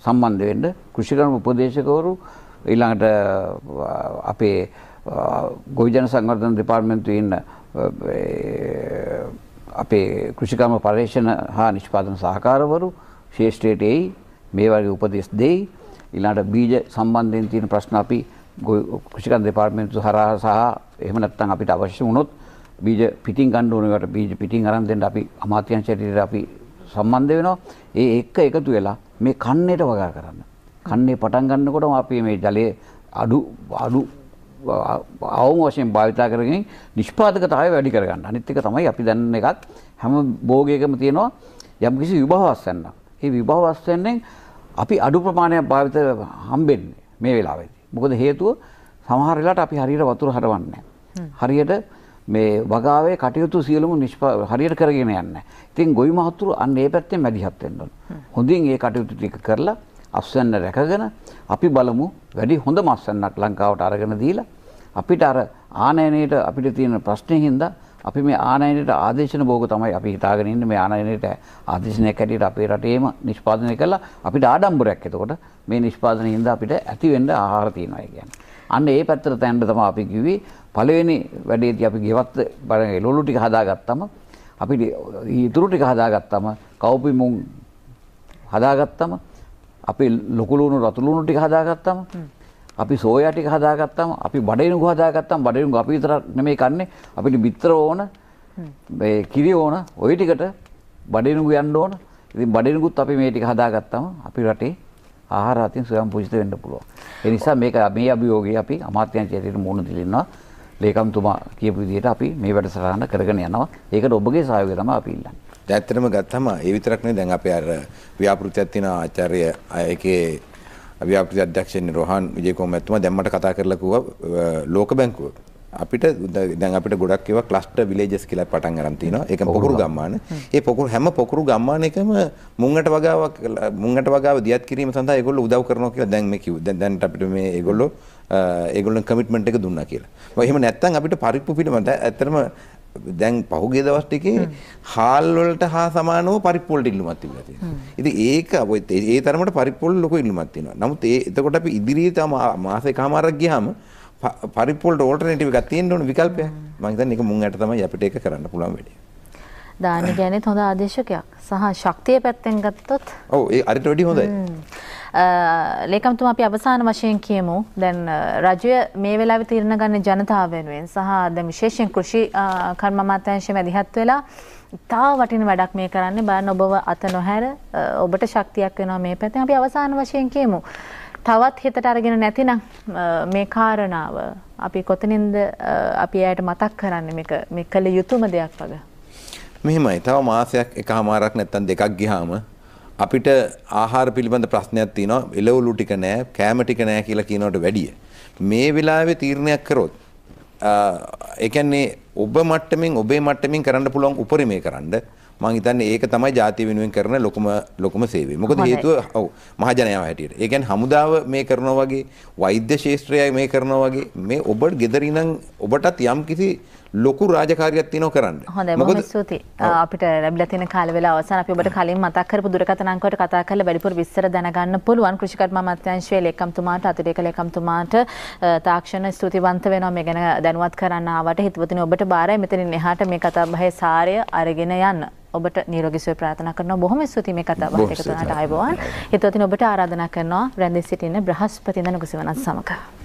සම්බන්ධ වෙන්න කෘෂිකර්ම උපදේශකවරු ඊළඟට අපේ ගොවි ජන සංවර්ධන දෙපාර්තමේන්තුවේ ඉන්න අපේ කෘෂිකර්ම පර්යේෂණ හා නිෂ්පාදන සහකාරවරු ශේෂ්ත්‍රයට එයි මේ වගේ උපදෙස් දෙයි. ඊළඟට බීජ සම්බන්ධයෙන් තියෙන ප්‍රශ්න අපි කෘෂිකර්ම දෙපාර්තමේන්තුව හරහා සහ එහෙම නැත්නම් අපිට අවශ්‍ය වුණොත් බීජ පිටින් ගන්න ඕන ඒකට බීජ පිටින් අරන් දෙන්න අපි අමාත්‍යාංශයට අපි සම්බන්ධ වෙනවා. ඒ එක්ක එකතු වෙලා මේ කන්නේට වගා කරන්න. කන්නේ පටන් ගන්නකොටම අපි මේ ජලයේ අඩු අවම වශයෙන් භාවිතා කරගෙන නිෂ්පාදකතාවය වැඩි කරගන්න. අනිත් එක තමයි අපි දැනන එකක් හැම භෝගයකම තියෙනවා යම්කිසි විභවස්වන්න. ඒ විභවස්වන්නෙන් අපි අඩු ප්‍රමාණයක් භාවිත හම්බෙන්නේ මේ වෙලාවේදී. මොකද හේතුව සමහර වෙලාවට අපි හරියට වතුර හරවන්නේ නැහැ. හරියට මේ වගාවේ කටයුතු සියලුම හරියට කරගෙන යන්නේ නැහැ. ඉතින් ගොවි මහතුරු අන්න ඒ පැත්තෙන් මැදිහත් වෙන්න ඕන. හොඳින් ඒ කටයුතු ටික කරලා අස්වැන්න රැකගෙන අපි බලමු වැඩි හොඳ මස්වැන්නක් ලංකාවට අරගෙන දීලා අපිට අර ආනයනයේට අපිට තියෙන ප්‍රශ්නේ හින්දා අපි මේ ආනයනයේට ආදේශන භෝග තමයි අපි හිතාගෙන ඉන්නේ. මේ ආනයනයේට ආදේශනයක් හැටියට අපේ රටේම නිෂ්පාදනය කළා අපිට ආඩම්බරයක්. එතකොට මේ නිෂ්පාදනයේ හින්දා අපිට ඇති වෙන්න ආහාර තියෙනවා කියන්නේ. අන්න ඒ පැත්තට තැන්න තමයි අපි කිව්වේ පළවෙනි වැඩේදී අපි ගෙවත් එළවලු ටික හදාගත්තම අපිට ඊතුරු ටික හදාගත්තම කව්පි මුං හදාගත්තම අපි ලොකු ලුණු රතු ලුණු ටික හදාගත්තම අපි සෝයා ටික හදාගත්තාම අපි බඩේනුගු හදාගත්තාම බඩේනුගු අපි විතර නෙමෙයි කන්නේ අපිට බිත්තර ඕන මේ කිරි ඕන ওই ටිකට බඩේනුගු යන්න ඕන. ඉතින් බඩේනුගුත් අපි මේ ටික හදාගත්තාම අපි රටේ ආහාර අතින් ස්වයං පෝෂිත වෙන්න පුළුවන්. ඒ නිසා මේක මේ අභියෝගය අපි අමාත්‍යාංශයට මුහුණ දෙලිනවා. ලේකම්තුමා කියපු විදිහට අපි මේ වැඩසටහන කරගෙන යනවා. ඒකට ඔබගේ සහයෝගය තමයි අපි ඉල්ලන්නේ. ඇත්තටම ගත්තම ඒ විතරක් නෙවෙයි දැන් අපේ අර ව්‍යාපෘතියක් තියෙන ආචාර්ය ඒකේ ව්‍යාපෘති අධ්‍යක්ෂ රෝහන් විජේකුමාර මැතිතුමා දැන් මට කතා කරලා කිව්වා ලෝක බැංකුව අපිට දැන් අපිට ගොඩක් ඒවා ක්ලස්ටර් විලේජස් කියලා පටන් ගන්න තියෙනවා. ඒක පොකුරු ගම්මාන. ඒ පොකුරු හැම පොකුරු ගම්මානයකම මුංගට වගාව දියත් කිරීම සඳහා ඒගොල්ලෝ උදව් කරනවා කියලා දැන් මේ කිව්වා. දැන් අපිට මේ ඒගොල්ලන් කමිට්මන්ට් එක දුන්නා කියලා. එහෙම නැත්නම් අපිට පරිප්පු පිළිබඳ ඇත්තටම දැන් පහුගිය දවස් ටිකේ හාල් වලට හා සමානව පරිප්පු වලට ඉල්ලුමක් තිබුණා තියෙනවා. ඉතින් ඒක ඒ තරමට පරිප්පු වල ලොකු ඉල්ලුමක් තියෙනවා. නමුත් එතකොට අපි ඉදිරියට මාසෙකමාරක් ගියාම පරිප්පු වලට ඕල්ටර්නේටිව් එකක් තියෙන්න ඕන විකල්පයක්. මම හිතන්නේ ඒක මුං ඇට තමයි අපිට ඒක කරන්න පුළුවන් වෙන්නේ. දාන කියන්නේ හොඳ ආදේශකයක් සහ ශක්තිය පැත්තෙන් ගත්තොත් ඔව් ඒ අරිට වැඩි හොඳයි. ලේකම්තුමා අපි අවසාන වශයෙන් කියමු දැන් රජය මේ වෙලාවේ තීරණ ගන්න ජනතාව වෙනුවෙන් සහ දැන් විශේෂයෙන් කෘෂි කර්ම අමාත්‍යාංශයේ මැදිහත් වෙලා තා වටින වැඩක් මේ කරන්නේ බලන්න ඔබව අත නොහැර ඔබට ශක්තියක් වෙනවා මේ පැත්තෙන් අපි අවසාන වශයෙන් කියමු තවත් හිතට අරගෙන නැතිනම් මේ කාරණාව අපි කොතනින්ද අපි ඇයට මතක් කරන්නේ මේ කළ යුතුම දෙයක් වගේ මෙහෙමයි තව මාසයක් එකමාරක් නැත්තම් දෙකක් ගියාම අපිට ආහාර පිළිබඳ ප්‍රශ්නයක් තියෙනවා එළවලු ටික නැහැ කෑම ටික නැහැ කියලා කියනවට වැඩිය මේ වෙලාවේ තීරණයක් කරොත් ඒ කියන්නේ ඔබ මට්ටමින් ඔබේ මට්ටමින් කරන්න පුළුවන් උපරිමේ කරන්න මම හිතන්නේ ඒක තමයි ජාතිය වෙනුවෙන් කරන ලොකුම සේවය. මොකද හේතුව ඔව් මහජනයාව හැටියට. ඒ කියන්නේ හමුදාව මේ කරනවා වගේ වෛද්‍ය ශාස්ත්‍රය මේ කරනවා වගේ මේ ඔබට ගෙදරින් ඔබටත් යම් කිසි ලොකු රාජකාරියක් තියෙනවා කරන්න. හොඳයි බොහොම ස්තුතියි. අපිට ලැබිලා තියෙන කාල වේලාව අවසන් අපි ඔබට කලින් මතක් කරපු දුරකථන අංකයට කතා කරලා වැඩිපුර විස්තර දැනගන්න පුළුවන්. කෘෂි කර්ම අමාත්‍යාංශයේ ලේකම්තුමාට අතිරේක ලේකම්තුමාට තාක්ෂණ ස්තුතිවන්ත වෙනවා මේ ගැන දැනුවත් කරන්න ආවට හිතවතුනි ඔබට බාරයි මෙතනින් එහාට මේ කතා බහේ සාරය අරගෙන යන්න. ඔබට නිරෝගී සුවය ප්‍රාර්ථනා කරනවා. බොහොම ස්තුතියි මේ කතා බහට එකතු වුණාට ආයුබෝවන්. හිතවතුනි ඔබට ආරාධනා කරනවා රැඳී සිටින්න බ්‍රහස්පතින්දා නුගසවනත් සමග.